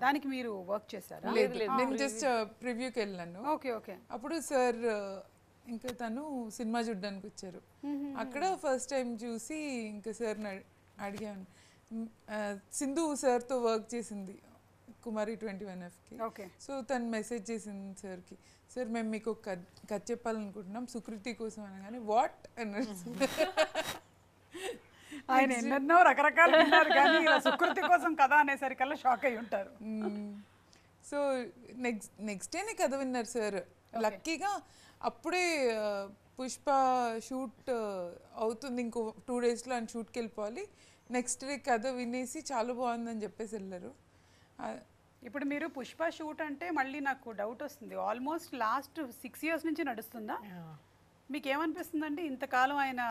దానికి మీరు వర్క్ చేశారా? లేదు, నేను జస్ట్ ప్రివ్యూకి వెళ్ళాను. అప్పుడు సార్ ఇంకా తను సినిమా చూడడానికి వచ్చారు. అక్కడ ఫస్ట్ టైం చూసి ఇంకా సార్ని అడిగాను, సింధు సార్తో వర్క్ చేసింది కుమారి 21Fకి. ఓకే. సో తను మెసేజ్ చేసింది సార్కి, సార్ మేము మీకు ఒక కథ చెప్పాలనుకుంటున్నాం సుకృతి కోసం అనగానే వాట్ అన్నారు. ఆయన ఎన్నెన్నో రకరకాలు విన్నారు కానీ ఇలా సుకృతి కోసం కథ అనేసరికల్లా షాక్ అయి ఉంటారు. సో నెక్స్ట్ డేనే కథ విన్నారు సార్. లక్కీగా అప్పుడే పుష్ప షూట్ అవుతుంది, ఇంకో 2 daysలో ఆయన షూట్కి వెళ్ళిపోవాలి. నెక్స్ట్ డే కథ వినేసి చాలా బాగుందని చెప్పేసి వెళ్ళారు. ఇప్పుడు మీరు పుష్ప షూట్ అంటే మళ్ళీ నాకు డౌట్ వస్తుంది, ఆల్మోస్ట్ లాస్ట్ 6 years నుంచి నడుస్తుందా? మీకు ఏమనిపిస్తుందండి ఇంతకాలం ఆయన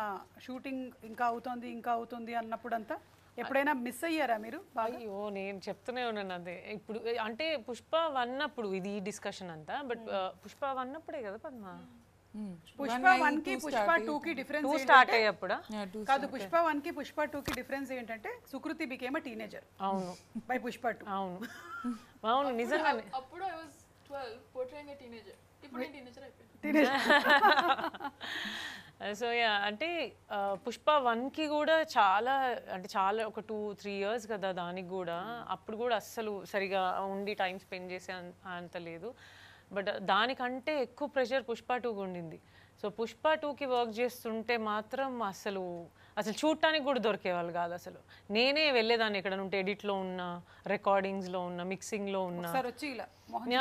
షూటింగ్ ఇంకా అవుతుంది అన్నప్పుడంతా ఎప్పుడైనా మిస్ అయ్యారా మీరు? అయ్యో నేను చెప్తూనే ఉన్నాను అదే. ఇప్పుడు అంటే పుష్ప 1 అప్పుడు ఇది ఈ డిస్కషన్ అంతా, బట్ పుష్ప 1 అప్పుడే కదా పద్మ, పుష్ప 1 కి పుష్ప 2 కి డిఫరెన్స్ స్టార్ట్ అయ్యేప్పుడా కాదు, పుష్ప 1 కి పుష్ప 2 కి డిఫరెన్స్ ఏంటంటే సుకృతి బికేమ్ ఎ టీనేజర్. అవును, బై పుష్ప 2. అవును అవును నిజంగానే. అప్పుడు I was 12 portraying a teenager. ఇప్పుడు నేను టీనేజర్ అయిపోయాను. సో యా అంటే పుష్ప 1కి కూడా చాలా ఒక 2-3 years కదా దానికి కూడా. అప్పుడు కూడా అస్సలు సరిగా ఉండి టైం స్పెండ్ చేసే అంత లేదు. బట్ దానికంటే ఎక్కువ ప్రెషర్ పుష్ప 2కి ఉండింది. సో పుష్ప 2కి వర్క్ చేస్తుంటే మాత్రం అసలు చూడటానికి కూడా దొరికేవాళ్ళు కాదు. అసలు నేనే వెళ్ళేదాన్ని ఎక్కడ ఉంటే, ఎడిట్లో ఉన్న, రికార్డింగ్స్లో ఉన్న, మిక్సింగ్లో ఉన్న,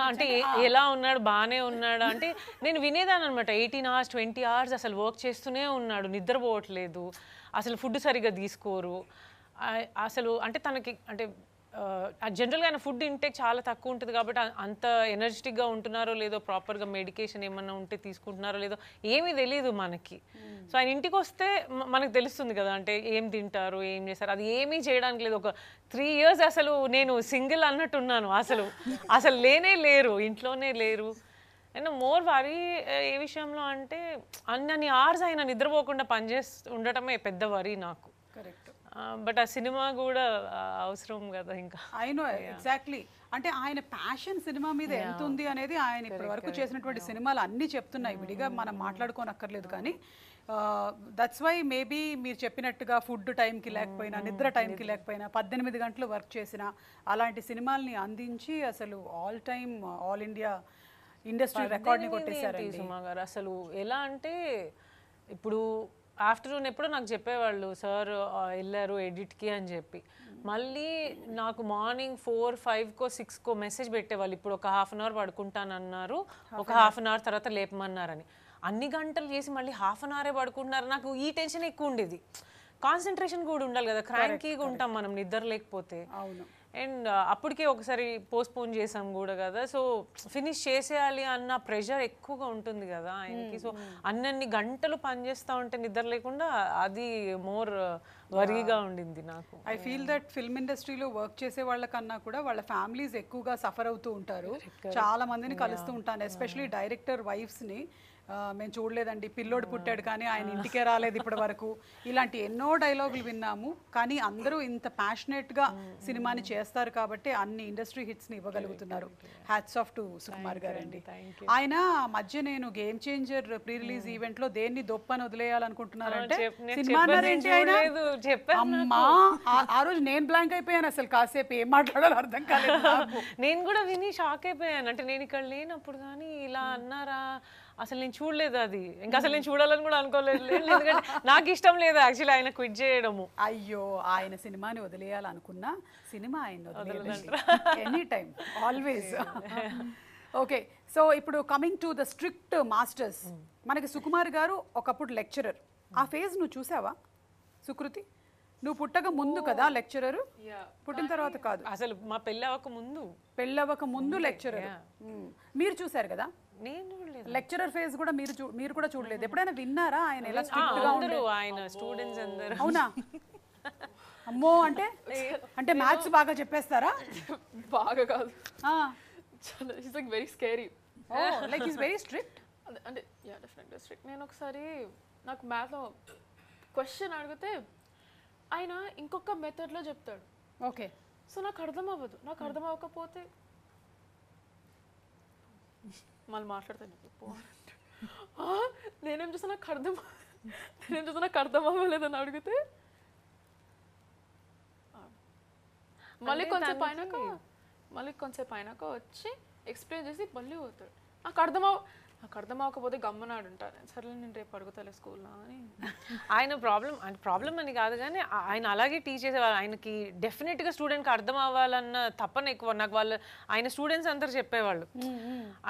అంటే ఎలా ఉన్నాడు బాగానే ఉన్నాడు అంటే నేను వినేదాన్ని అనమాట. 18 hours 20 hours అసలు వర్క్ చేస్తూనే ఉన్నాడు, నిద్రపోవట్లేదు, అసలు ఫుడ్ సరిగ్గా తీసుకోరు అసలు. అంటే తనకి అంటే జనరల్గా ఆయన ఫుడ్ ఇంటేక్ చాలా తక్కువ ఉంటుంది కాబట్టి అంత ఎనర్జెటిక్గా ఉంటున్నారో లేదో, ప్రాపర్గా మెడికేషన్ ఏమన్నా ఉంటే తీసుకుంటున్నారో లేదో ఏమీ తెలియదు మనకి. సో ఆయన ఇంటికి వస్తే మనకు తెలుస్తుంది కదా అంటే ఏం తింటారు ఏం చేస్తారు, అది ఏమీ చేయడానికి లేదు. ఒక 3 years అసలు నేను సింగిల్ అన్నట్టున్నాను. అసలు లేనే లేరు, ఇంట్లోనే లేరు. అండ్ మోర్ వరీ ఏ విషయంలో అంటే అన్ని hours ఆయన నిద్రపోకుండా పనిచేస్తూ ఉండటమే పెద్ద వరీ నాకు. కరెక్ట్. బట్ ఆ సినిమా కూడా అవసరం కదా ఇంకా. I know exactly. అంటే ఆయన ప్యాషన్ సినిమా మీద ఎంత ఉంది అనేది ఆయన ఇప్పటి వరకు చేసినటువంటి సినిమాలు అన్నీ చెప్తున్నాయి. విడిగా మనం మాట్లాడుకోనక్కర్లేదు. కానీ దట్స్ వై మేబీ మీరు చెప్పినట్టుగా ఫుడ్ టైంకి లేకపోయినా, నిద్ర టైంకి లేకపోయినా, 18 గంటలు వర్క్ చేసిన అలాంటి సినిమాల్ని అందించి అసలు ఆల్ ఇండియా ఇండస్ట్రీ రికార్డ్ని కొట్టేశారండి సుమా గారు. అసలు ఎలా అంటే ఇప్పుడు ఆఫ్టర్నూన్ ఎప్పుడో నాకు చెప్పేవాళ్ళు సార్ వెళ్ళారు ఎడిట్కి అని చెప్పి, మళ్ళీ నాకు మార్నింగ్ 4, 5కో 6కో మెసేజ్ పెట్టేవాళ్ళు, ఇప్పుడు ఒక 1/2 hour పడుకుంటానన్నారు, ఒక 1/2 hour తర్వాత లేపమన్నారని. అన్ని గంటలు చేసి మళ్ళీ 1/2 hour పడుకుంటున్నారు. నాకు ఈ టెన్షన్ ఎక్కువ ఉండేది. కాన్సన్ట్రేషన్ కూడా ఉండాలి కదా, క్రాంకీగా ఉంటాం మనం నిద్ర లేకపోతే. అవును. అండ్ అప్పటికే ఒకసారి పోస్ట్పోన్ చేసాం కూడా కదా, సో ఫినిష్ చేసేయాలి అన్న ప్రెషర్ ఎక్కువగా ఉంటుంది కదా ఆయనకి. సో అన్ని గంటలు పనిచేస్తూ ఉంటే నిద్ర లేకుండా అది మోర్ వరీగా ఉండింది నాకు. ఐ ఫీల్ దట్ ఫిల్మ్ ఇండస్ట్రీలో వర్క్ చేసే వాళ్ళకన్నా కూడా వాళ్ళ ఫ్యామిలీస్ ఎక్కువగా సఫర్ అవుతూ ఉంటారు. చాలా మందిని కలుస్తూ ఉంటాను, ఎస్పెషలీ డైరెక్టర్ వైఫ్స్ని. మేము చూడలేదండి, పిల్లోడు పుట్టాడు కానీ ఆయన ఇంటికే రాలేదు ఇప్పటి వరకు, ఇలాంటి ఎన్నో డైలాగులు విన్నాము. కానీ అందరూ ఇంత ప్యాషనేట్గా సినిమాని చేస్తారు కాబట్టి అన్ని ఇండస్ట్రీ హిట్స్ని ఇవ్వగలుగుతున్నారు. హ్యాట్స్ ఆఫ్ టు సుకుమార్ గారండి. ఆయన మధ్య నేను గేమ్ చేంజర్ ప్రీ రిలీజ్ ఈవెంట్లో దేన్ని దొప్పని వదిలేయాలనుకుంటున్నారంటే సినిమా ఏంటి ఆయన అమ్మా, ఆ రోజు నేను బ్లాంక్ అయిపోయాను. అసలు కాసేపు ఏం మాట్లాడాలో అర్థం కాలేదు నాకు. నేను కూడా విని షాక్ అయిపోయాను. అంటే నేను ఇక్కడ లేనప్పుడు కానీ ఇలా అన్నారా, అసలు నేను చూడలేదు అది. ఇంకా అసలు నేను చూడాలని కూడా అనుకోలేదు, ఎందుకంటే నాకు ఇష్టం లేదు యాక్చువల్లీ ఆయన క్విట్ చేయడము. అయ్యో, ఆయన సినిమాని వదిలేయాలనుకున్నా సినిమా ఆయన any time always. Okay, so ఇప్పుడు coming to the strict masters, మనకి సుకుమార్ గారు ఒకప్పుడు లెక్చరర్. ఆ ఫేజ్ నువ్వు చూసావా సుకృతి? నువ్వు పుట్టక ముందు కదా లెక్చరర్, పుట్టిన తర్వాత కాదు. అసలు మా పెళ్ళవక ముందు లెక్చరర్. మీరు చూసారు కదా నేను లెక్చరర్ ఫేజ్ కూడా మీరు కూడా చూడలేదు. ఎప్పుడైనా విన్నారా ఆయన ఎలా స్ట్రిక్ట్ గా ఉండేది? ఆయన స్టూడెంట్స్ అందరూ. అవునా? అమ్మో, అంటే మ్యాథ్స్ బాగా చెప్పేస్తారా? బాగా కాదు, it's like very scary. Like is very strict. అంటే యా డెఫినెట్లీ స్ట్రిక్ట్. నేను ఒకసారి నాకు మ్యాథ్లో క్వశ్చన్ అడిగితే ఆయన ఇంకొక మెథడ్లో చెప్తాడు. ఓకే. సో నాకు అర్థం అవ్వదు. నాకు అర్థం అవ్వకపోతే మళ్ళీ మాట్లాడతాను. నేనేం చూసా నాకు అర్థం అవ్వలేదని అడిగితే మళ్ళీ కొంచెం అయినాక మళ్ళీ కొంచెంసేపు అయినాక వచ్చి ఎక్స్ప్లెయిన్ చేసి మళ్ళీ పోతాడు. నాకు అర్థం అవ్వకపోతే గమ్మనాడు ఉంటాను. సరే నేను రేపు అడుగుతాలే స్కూల్లో అని. ఆయన ప్రాబ్లం అని కాదు కానీ ఆయన అలాగే టీచ్ చేసేవాళ్ళు. ఆయనకి డెఫినెట్గా స్టూడెంట్కి అర్థం అవ్వాలన్న తప్పన ఎక్కువ. నాకు ఆయన స్టూడెంట్స్ అందరు చెప్పేవాళ్ళు,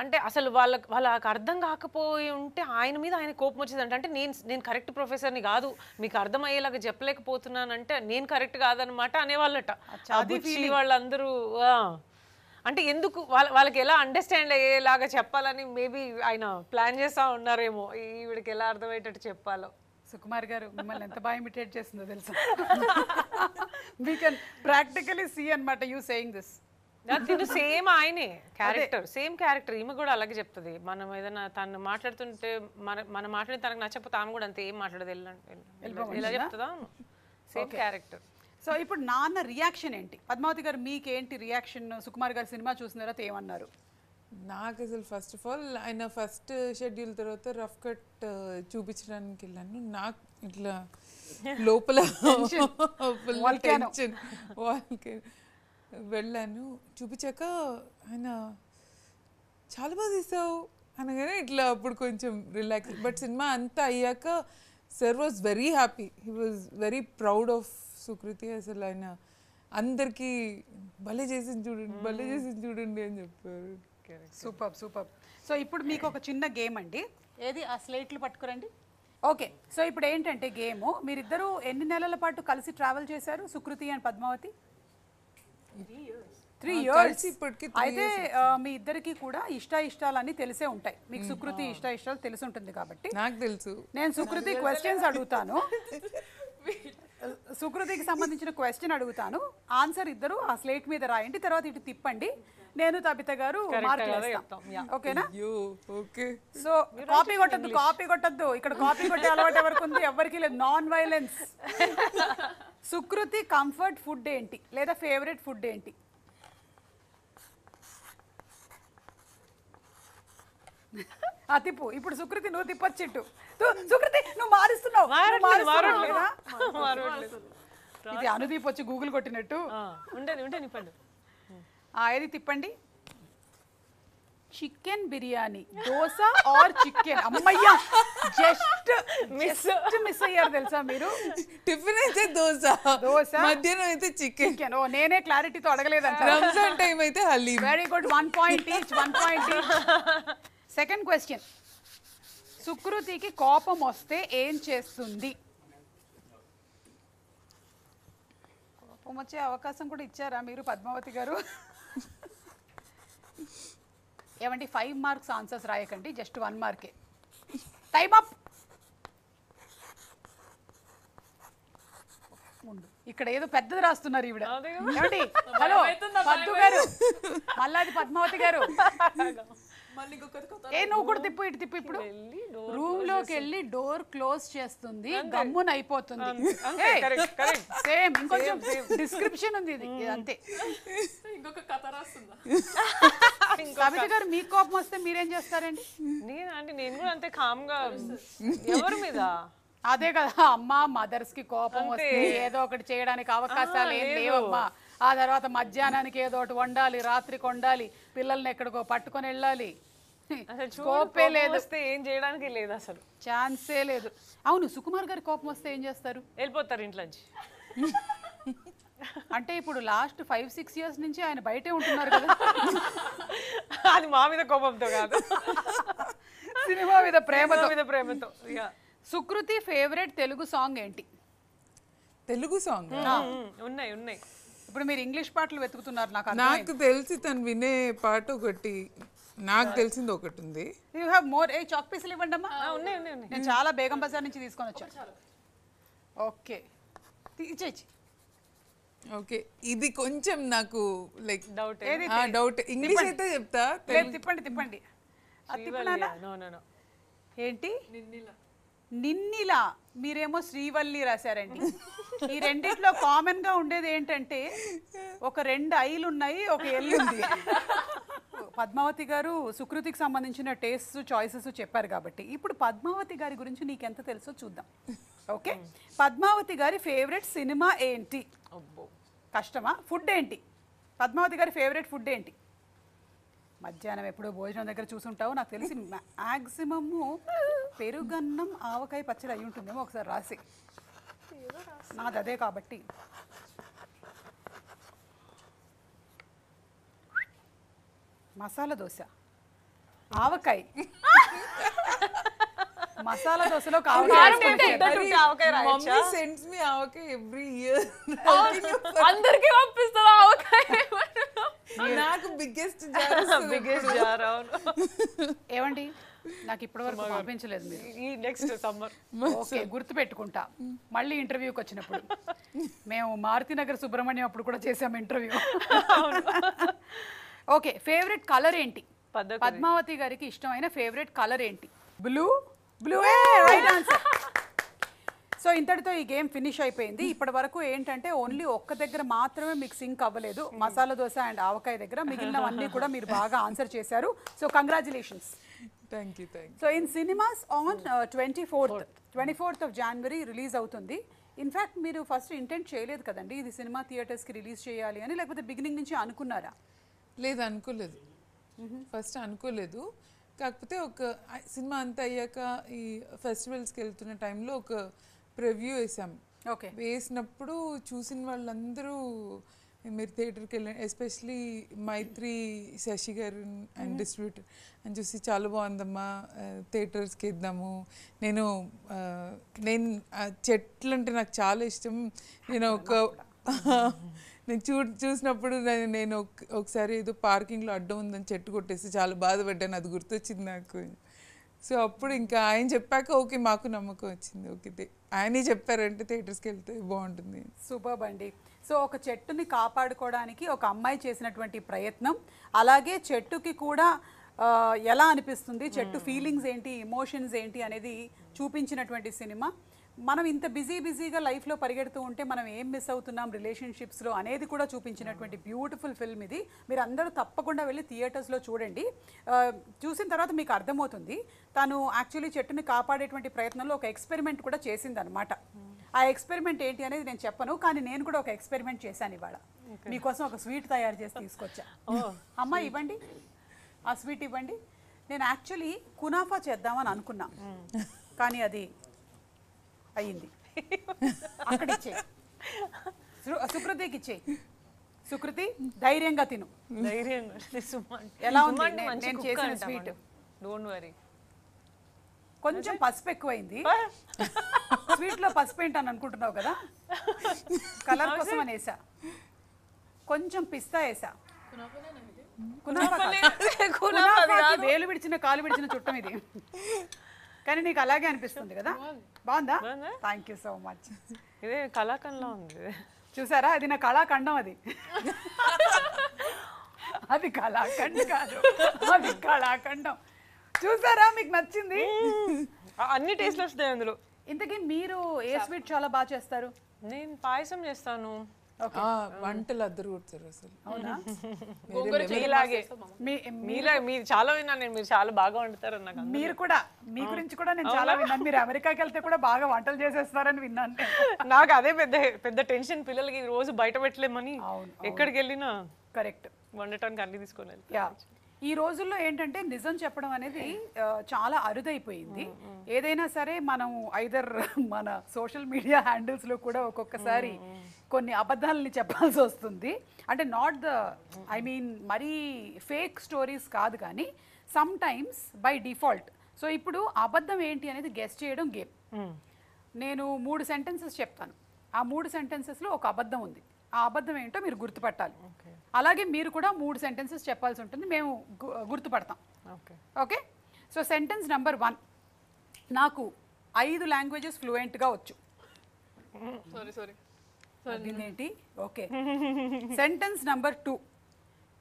అంటే అసలు వాళ్ళకి అర్థం కాకపోయి ఉంటే ఆయన మీద ఆయన కోపం వచ్చేది. అంటే నేను కరెక్ట్ ప్రొఫెసర్ని కాదు, మీకు అర్థం అయ్యేలాగా చెప్పలేకపోతున్నానంటే నేను కరెక్ట్ కాదనమాట అనేవాళ్ళట. వాళ్ళందరూ అంటే ఎందుకు వాళ్ళకి ఎలా అండర్స్టాండ్ అయ్యేలాగా చెప్పాలని మేబీ ఆయన ప్లాన్ చేస్తూ ఉన్నారేమో, ఈవిడికి ఎలా అర్థమయ్యేటట్టు చెప్పాలో. సుకుమార్ గారు మిమ్మల్ని ఎంత బాగా ఇమిటేట్ చేస్తుందో తెలుసా. వీ కెన్ ప్రాక్టికలీ సీ అనమాట యూ సేయింగ్ దిస్. సేమ్ ఆయనే సేమ్ క్యారెక్టర్. ఈమె కూడా అలాగే చెప్తుంది. మనం ఏదైనా తను మాట్లాడుతుంటే మనం మాట్లాడి తనకు నచ్చకపోతే ఆమె కూడా అంతే ఏం మాట్లాడదు, ఎలా చెప్తుందా, సేమ్ క్యారెక్టర్. సో ఇప్పుడు నాన్న రియాక్షన్ ఏంటి? పద్మావతి గారు మీకేంటి రియాక్షన్? సుకుమార్ గారు సినిమా చూసిన తర్వాత ఏమన్నారు? నాకు అసలు ఫస్ట్ ఆఫ్ ఆల్ ఆయన ఫస్ట్ షెడ్యూల్ తర్వాత రఫ్ కట్ చూపించడానికి వెళ్ళాను. నాకు ఇట్లా లోపల టెన్షన్ వాళ్ళకి వెళ్ళాను. చూపించాక ఆయన చాలా బాగా తీసావు అనగానే ఇట్లా అప్పుడు కొంచెం రిలాక్స్. బట్ సినిమా అంతా అయ్యాక sir was very happy, he was very proud of Sukriti. అసలు ఆయన అందరికీ భలే చేసింది చూడండి అని చెప్పారు. సూపర్. సో ఇప్పుడు మీకు ఒక చిన్న గేమ్ అండి. ఏది ఆ స్లేట్లు పట్టుకురండి. ఓకే, సో ఇప్పుడు ఏంటంటే గేమ్, మీరిద్దరూ ఎన్ని నెలల పాటు కలిసి ట్రావెల్ చేశారు సుకృతి అండ్ పద్మావతి? 3 years. అయితే మీ ఇద్దరికి కూడా ఇష్టాలన్నీ తెలిసే ఉంటాయి. మీకు సుకృతి ఇష్టాలు తెలిసి ఉంటుంది కాబట్టి నాకు తెలుసు. నేను సుకృతి క్వశ్చన్స్ అడుగుతాను, సుకృతికి సంబంధించిన క్వశ్చన్ అడుగుతాను, ఆన్సర్ ఇద్దరు ఆ స్లేట్ మీద రాయండి, తర్వాత ఇటు తిప్పండి, నేను తబిత గారు మార్కులు వేస్తాం. ఓకేనా? సో కాపీ కొట్టద్దు. ఇక్కడ కాపీ కొట్టే అలవాటు ఎవరికి ఉంది? ఎవరికి లేదు. Non violence. Sukriti comfort food ఏంటి లేదా ఫేవరెట్ ఫుడ్ ఏంటి? తిప్పు. ఇప్పుడు సుకృతి నువ్వు తిప్పొచ్చిట్టు. సుకృతి నువ్వు మారుస్తున్నావు. ఇది అనుదీప్ వచ్చి గూగుల్ కొట్టినట్టు. ఏది తిప్పండి. Chicken biryani, dosa or chicken? అమ్మయ్యా, జస్ట్ మిస్ అయ్యారు తెలుసా మీరు. టిఫిన్ అయితే దోశ, మధ్యాహ్నం అయితే చికెన్. ఓ నేనే క్లారిటీతో అడగలేదంట. రంజాన్ టైం అయితే haleem. Very good, 1 point each. Second question, సుకృతికి కోపం వస్తే ఏం చేస్తుంది? కోపం వచ్చే అవకాశం కూడా ఇచ్చారా మీరు పద్మావతి గారు? ఏమండి 5 marks ఆన్సర్స్ రాయకండి, జస్ట్ 1 mark. Time up. ఇక్కడ ఏదో పెద్దది రాస్తున్నారు ఈవిడ. ఏమండి, హలో పద్దు గారు, మళ్ళీ అది పద్మావతి గారు. నువ్వు కూడా తిప్పు, ఇటు తిప్పు. ఇప్పుడు రూమ్ లోకి వెళ్ళి డోర్ క్లోజ్ చేస్తుంది, గమ్మున అయిపోతుంది. సేమ్, ఇంకొంచెం డిస్క్రిప్షన్ ఉంది ఇది అంతే. ఇంకొక కథ రాస్తుందా? కవిత గారు మీకు కోపం వస్తే మీరేం చేస్తారండి? నేను కూడా అంతే కామ్ గా. ఎవరి మీద? అదే కదా అమ్మా, మదర్స్ కి కోపం వస్తే ఏదో ఒకటి చేయడానికి అవకాశాలు ఏం లేవమ్మా. ఆ తర్వాత మధ్యాహ్నానికి ఏదో ఒకటి వండాలి, రాత్రికి వండాలి, పిల్లల్ని ఎక్కడికో పట్టుకొని వెళ్ళాలి. కోపే లేదు, ఏం చేయడానికి లేదు, అసలు ఛాన్సే లేదు. అవును, సుకుమార్ గారి కోపం వస్తే ఏం చేస్తారు? వెళ్ళిపోతారు ఇంట్లోంచి. అంటే ఇప్పుడు లాస్ట్ 5-6 years నుంచి ఆయన బయటే ఉంటున్నారు కదా. అది మా మీద కోపంతో కాదు, సినిమా మీద ప్రేమతో. సుకృతి ఫేవరెట్ తెలుగు సాంగ్ ఏంటి? తెలుగు సాంగ్ ఉన్నాయి. ఇప్పుడు మీరు ఇంగ్లీష్ పాటలు వెతుకుతున్నారు. నాకు తెలిసి తను వినే పాట ఒకటి, నాకు తెలిసింది ఒకటి ఉంది. You have more. చాక్ పీసులు ఇవ్వండి అమ్మా. ఉన్నాయి. నేను చాలా బేగం బజార్ నుంచి తీసుకొని వచ్చాను. ఓకే, ఇచ్చేయి. ఓకే, ఇది కొంచెం నాకు లైక్ డౌట్. ఇంగ్లీష్ అయితే చెప్తా. తిప్పండి. ఏంటి? నిన్నిలా. మీరేమో శ్రీవల్లి రాశారండి. ఈ రెండిట్లో కామన్ గా ఉండేది ఏంటంటే ఒక 2 ఐలు ఉన్నాయి, ఒక ఎల్లు ఉంది. పద్మావతి గారు సుకృతికి సంబంధించిన టేస్ట్ చాయిసెస్ చెప్పారు కాబట్టి ఇప్పుడు పద్మావతి గారి గురించి నీకెంత తెలుసో చూద్దాం. ఓకే, పద్మావతి గారి ఫేవరెట్ సినిమా ఏంటి? కష్టమా? ఫుడ్ ఏంటి? పద్మావతి గారి ఫేవరెట్ ఫుడ్ ఏంటి? మధ్యాహ్నం ఎప్పుడో భోజనం దగ్గర చూసుంటావు నాకు తెలిసి. మ్యాక్సిమము పెరుగన్నం ఆవకాయ పచ్చడి అయి ఉంటుందేమో, ఒకసారి రాసి. నాది అదే కాబట్టి. మసాలా దోశ, ఆవకాయ. మసాలా దోశలో మమ్మీ సెండ్స్ మీ ఆవకాయ ఎవ్రీ ఇయర్. అందరికీ పంపిస్తారు ఆవకాయ. నాకు బిగ్గెస్ట్ జార్. అవును. ఏమండి నాకు ఇప్పటివరకు పంపించలేదు మీరు. ఈ నెక్స్ట్ సమ్మర్. ఓకే, గుర్తు పెట్టుకుంటా మళ్ళీ ఇంటర్వ్యూకి వచ్చినప్పుడు. మేము మారుతినగర్ సుబ్రహ్మణ్యం అప్పుడు కూడా చేసాము ఇంటర్వ్యూ. ఓకే, ఫేవరెట్ కలర్ ఏంటి? పద్మావతి గారికి ఇష్టమైన ఫేవరెట్ కలర్ ఏంటి? బ్లూ. బ్లూవే రైట్ ఆన్సర్. సో ఇంతటితో ఈ గేమ్ ఫినిష్ అయిపోయింది. ఇప్పటి వరకు ఏంటంటే ఓన్లీ ఒక్క దగ్గర మాత్రమే మీకు సింక్ అవ్వలేదు, మసాలా దోశ అండ్ ఆవకాయ దగ్గర. మిగిలినవన్నీ కూడా మీరు బాగా ఆన్సర్ చేశారు. So congratulations. Thank you. So in cinemas on 24th of January release అవుతుంది. ఇన్ఫ్యాక్ట్ మీరు ఫస్ట్ ఇంటెంట్ చేయలేదు కదండి ఇది సినిమా థియేటర్స్కి రిలీజ్ చేయాలి అని, లేకపోతే బిగినింగ్ నుంచి అనుకున్నారా? లేదు, అనుకోలేదు. ఫస్ట్ అనుకోలేదు. కాకపోతే ఒక సినిమా అంతా అయ్యాక ఈ ఫెస్టివల్స్కి వెళ్తున్న టైంలో ఒక ప్రివ్యూ వేసాం. ఓకే, వేసినప్పుడు చూసిన వాళ్ళందరూ మీరు థియేటర్కి వెళ్ళండి, ఎస్పెషలీ మైత్రి శశి గారు అండ్ డిస్ట్రిబ్యూటర్ అని చూసి చాలా బాగుందమ్మా, థియేటర్స్కి ఇద్దాము. నేను చెట్లు అంటే నాకు చాలా ఇష్టం. నేను చూసినప్పుడు నేను ఒకసారి ఏదో పార్కింగ్లో అడ్డం ఉందని చెట్టు కొట్టేసి చాలా బాధపడ్డాను. అది గుర్తొచ్చింది నాకు. సో అప్పుడు ఇంకా ఆయన చెప్పాక ఓకే మాకు నమ్మకం వచ్చింది. ఓకే ఆయనే చెప్పారంటే థియేటర్స్కి వెళ్తే బాగుంటుంది. సూపర్బ్ అండి. సో ఒక చెట్టుని కాపాడుకోవడానికి ఒక అమ్మాయి చేసినటువంటి ప్రయత్నం, అలాగే చెట్టుకి కూడా ఎలా అనిపిస్తుంది, చెట్టు ఫీలింగ్స్ ఏంటి, ఎమోషన్స్ ఏంటి అనేది చూపించినటువంటి సినిమా. మనం ఇంత బిజీగా లైఫ్లో పరిగెడుతూ ఉంటే మనం ఏం మిస్ అవుతున్నాం రిలేషన్షిప్స్లో అనేది కూడా చూపించినటువంటి బ్యూటిఫుల్ ఫిల్మ్ ఇది. మీరు అందరూ తప్పకుండా వెళ్ళి థియేటర్స్లో చూడండి. చూసిన తర్వాత మీకు అర్థమవుతుంది తను యాక్చువల్లీ చెట్టుని కాపాడేటువంటి ప్రయత్నంలో ఒక ఎక్స్పెరిమెంట్ కూడా చేసిందనమాట. ఆ ఎక్స్పెరిమెంట్ ఏంటి అనేది నేను చెప్పను, కానీ నేను కూడా ఒక ఎక్స్పెరిమెంట్ చేశాను ఇవాళ. మీకోసం ఒక స్వీట్ తయారు చేసి తీసుకొచ్చా. అమ్మ ఇవ్వండి, ఆ స్వీట్ ఇవ్వండి. నేను యాక్చువల్లీ కునాఫా చేద్దామని అనుకున్నా, కానీ అది అయ్యింది. అక్కడ ఇచ్చే సుకృతికి ఇచ్చే. సుకృతి ధైర్యంగా తిను. ఎలా ఉంది నేను చేసిన స్వీట్? Don't worry. కొంచెం పసుపు ఎక్కువైంది. స్వీట్ లో పసుపు ఏంటని అనుకుంటున్నావు కదా, కలర్ కోసం అని వేసా. కొంచెం పిస్తా వేసా. వేలు విడిచిన కాలు విడిచిన చుట్టం ఇది, కానీ నీకు అలాగే అనిపిస్తుంది కదా. బాగుందా? Thank you so much. ఇదే కళాఖండంలో ఉంది చూసారా, అది నా కళాఖండం. అది అది కళాఖండం కాదు, అది కళాఖండం. చూసారా, మీకు నచ్చింది? అన్ని టేస్ట్లు వస్తాయి అందులో. ఇంతకీ మీరు ఏ స్వీట్ చాలా బాగా చేస్తారు? నేను పాయసం చేస్తాను. వంటలు అద్దరు కొడతారు అసలు. అవునా? మీలాగే మీరు చాలా విన్నాను నేను, మీరు చాలా బాగా వండుతారు నాకు. మీరు కూడా, మీ గురించి కూడా నేను చాలా విన్నాను. మీరు అమెరికాకి వెళ్తే కూడా బాగా వంటలు చేసేస్తారని విన్నాను. నాకు అదే పెద్ద టెన్షన్, పిల్లలకి రోజు బయట పెట్టలేమని. ఎక్కడికి వెళ్ళినా కరెక్ట్ వండటానికి అన్ని తీసుకొని వెళ్ళి. ఈ రోజుల్లో ఏంటంటే నిజం చెప్పడం అనేది చాలా అరుదైపోయింది. ఏదైనా సరే మనం ఐదర్ మన సోషల్ మీడియా హ్యాండిల్స్లో కూడా ఒక్కొక్కసారి కొన్ని అబద్ధాలని చెప్పాల్సి వస్తుంది. అంటే నాట్ ద మరీ ఫేక్ స్టోరీస్ కాదు, కానీ some times by default. So ఇప్పుడు అబద్ధం ఏంటి అనేది గెస్ చేయడం గేమ్. నేను 3 సెంటెన్సెస్ చెప్తాను, ఆ 3 సెంటెన్సెస్లో ఒక అబద్ధం ఉంది. ఆ అబద్ధం ఏంటో మీరు గుర్తుపట్టాలి. అలాగే మీరు కూడా 3 సెంటెన్సెస్ చెప్పాల్సి ఉంటుంది, మేము గుర్తుపడతాం. ఓకే, సో సెంటెన్స్ నెంబర్ 1, నాకు 5 లాంగ్వేజెస్ ఫ్లూయెంట్గా వచ్చు. ఏంటి? ఓకే. సెంటెన్స్ నెంబర్ 2,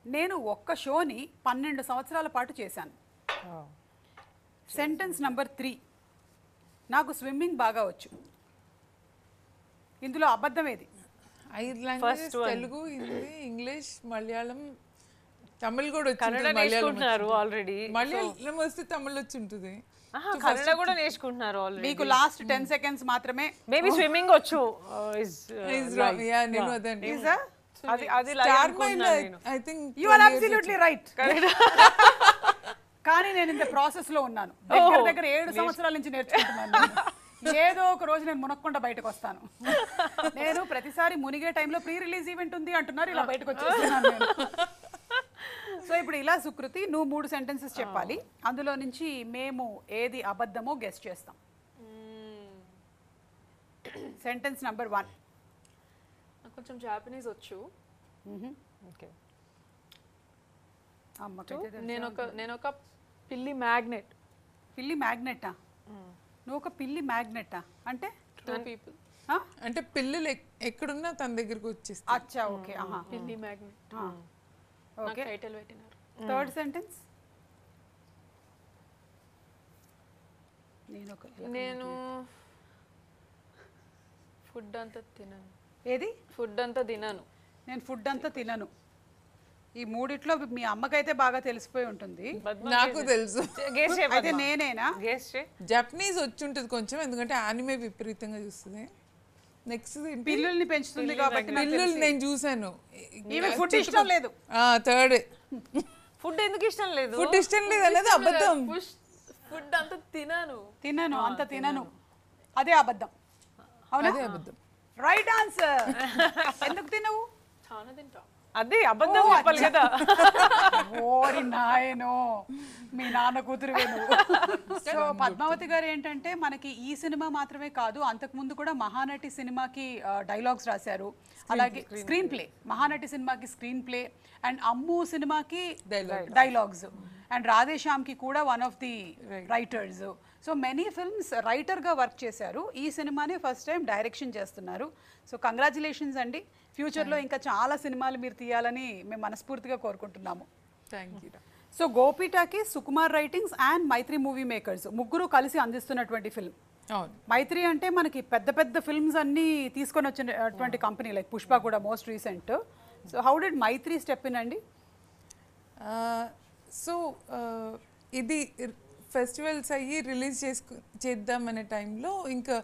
నేను ఒక్క షోని 12 సంవత్సరాల పాటు చేశాను. సెంటెన్స్ నెంబర్ 3, నాకు స్విమ్మింగ్ బాగా వచ్చు. ఇందులో అబద్ధం ఏది? 5 లాంగ్వేజెస్, తెలుగు, హిందీ, ఇంగ్లీష్, మలయాళం, తమిళ్ కూడా కన్నడ నేర్చుకుంటున్నారు ఆల్రెడీ. మలయాళం వస్తే తమిళ్ వచ్చి ఉంటుంది. కన్నడ కూడా నేర్చుకుంటున్నారు ఆల్రెడీ. మీకు లాస్ట్ 10 seconds మాత్రమే. మేబీ స్విమ్మింగ్ వచ్చు. నేను అదండి. అది లాగా స్టార్ అనుకుంటున్నా నేను. I think you are absolutely right. కానీ నేను ఇంత ప్రాసెస్ లో ఉన్నాను. దగ్గర దగ్గర 7 సంవత్సరాల నుంచి నేర్చుకుంటున్నాను నేను. ఏదో ఒక రోజు నేను మునక్కుండా బయటకు వస్తాను. నేను ప్రతిసారి మునిగే టైంలో ప్రీ రిలీజ్ ఈవెంట్ ఉంది అంటున్నారు, ఇలా బయటకు వచ్చేస్తున్నాను నేను. సో ఇప్పుడు ఇలా సుకృతి, నువ్వు 3 సెంటెన్సెస్ చెప్పాలి, అందులో నుంచి మేము ఏది అబద్ధమో గెస్ చేస్తాం. Sentence number 1. నాకు కొంచెం జాపనీస్ వచ్చు. ఓకే. నేను ఒక పిల్లి మ్యాగ్నెట్. పిల్లి మ్యాగ్నెట్టా? నువ్వు ఒక పిల్లి మ్యాగ్నెట్టా అంటే 2 people. అంటే పిల్లలు ఎక్కడున్నా తన దగ్గరకు వచ్చేస్తారు. అచ్చా, ఓకే. పిల్లి మ్యాగ్నెట్. ఓకే, టైటిల్ పెట్టినారు. Third sentence. నేను ఫుడ్ అంతా తినను. ఏది? ఫుడ్ అంతా తినను. నేను ఫుడ్ అంతా తినను. ఈ మూడిట్లో మీ అమ్మకైతే బాగా తెలిసిపోయి ఉంటుంది. నాకు తెలుసు. అయితే నేనేనా? జపనీస్ వచ్చి ఉంటుంది కొంచెం, ఎందుకంటే ఆనిమే విపరీతంగా చూస్తుంది. నెక్స్ట్ పిల్లుల్ని పెంచుతుంది కాబట్టి పిల్లులు నేను చూసాను. ఫుడ్ ఇష్టం లేదు. థర్డ్, ఫుడ్ ఎందుకు ఇష్టం లేదు? ఫుడ్ ఇష్టం లేదు అనేది అబద్ధం. ఫుడ్ అంతా తినను అంత తినను, అదే అబద్ధం. అవునా? అదే అబద్ధం. Right answer. ఎందుకు తినవు? చాలా తింటా. అదే అబద్ధం చెప్పాలి కదా. ఓరి నాయనో, మీ నాన్న కూతురు వేణు. సో పద్మావతి గారు ఏంటంటే మనకి ఈ సినిమా మాత్రమే కాదు, అంతకుముందు కూడా మహానటి సినిమాకి డైలాగ్స్ రాశారు, అలాగే స్క్రీన్ ప్లే. మహానటి సినిమాకి స్క్రీన్ ప్లే అండ్ అమ్ము సినిమాకి డైలాగ్స్, అండ్ రాధేశ్యామ్కి కూడా one of the writers. So many films రైటర్గా వర్క్ చేశారు. ఈ సినిమానే ఫస్ట్ టైం డైరెక్షన్ చేస్తున్నారు. సో కంగ్రాచులేషన్స్ అండి. ఫ్యూచర్లో ఇంకా చాలా సినిమాలు మీరు తీయాలని మేము మనస్ఫూర్తిగా కోరుకుంటున్నాము. Thank you. సో గోపీటాకి Sukumar writings and Mythri movie makers ముగ్గురు కలిసి అందిస్తున్నటువంటి ఫిల్మ్. మైత్రి అంటే మనకి పెద్ద పెద్ద ఫిల్మ్స్ అన్నీ తీసుకొని వచ్చినటువంటి కంపెనీ, లైక్ పుష్ప కూడా most recent. So how did Mythri step in అండి? సో ఇది ఫెస్టివల్స్ అయ్యి రిలీజ్ చేద్దామనే టైంలో ఇంకా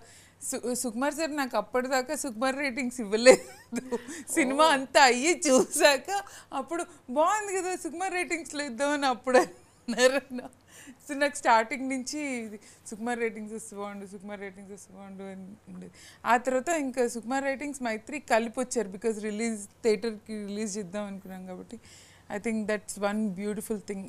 సుకుమార్ సార్ నాకు అప్పటిదాకా సుకుమార్ రేటింగ్స్ ఇవ్వలేదు. సినిమా అంతా అయ్యి చూసాక అప్పుడు బాగుంది కదా సుకుమార్ రేటింగ్స్లో ఇద్దామని అప్పుడు అన్నారు. సో నాకు స్టార్టింగ్ నుంచి సుకుమార్ రేటింగ్స్ వస్తూ బాగుండు, సుకుమార్ రేటింగ్స్ వస్తూ బాగుండు అని ఉండేది. ఆ తర్వాత ఇంకా సుకుమార్ రేటింగ్స్ మైత్రి కలిపి వచ్చారు, బికాజ్ థియేటర్కి రిలీజ్ చేద్దాం అనుకున్నాం కాబట్టి. I think that's one beautiful thing.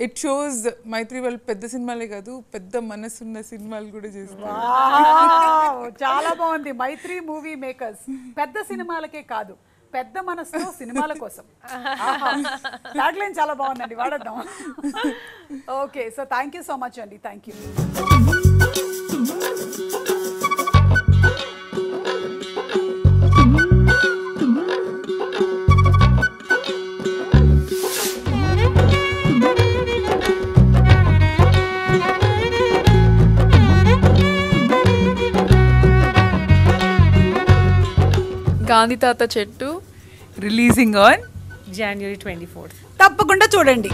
It shows Mythri వాళ్ళు పెద్ద సినిమాలే కాదు, పెద్ద మనసున్న సినిమాలు కూడా చేస్తారు. చాలా బాగుంది. మైత్రి మూవీ మేకర్స్ పెద్ద సినిమాలకే కాదు, పెద్ద మనసులో సినిమాల కోసం. ట్యాగ్లైన్ చాలా బాగుందండి, వాడద్దాం. Okay, so thank you so much అండి. Thank you. గాంధీ తాత చెట్టు రిలీజింగ్ ఆన్ January 24th. తప్పకుండా చూడండి.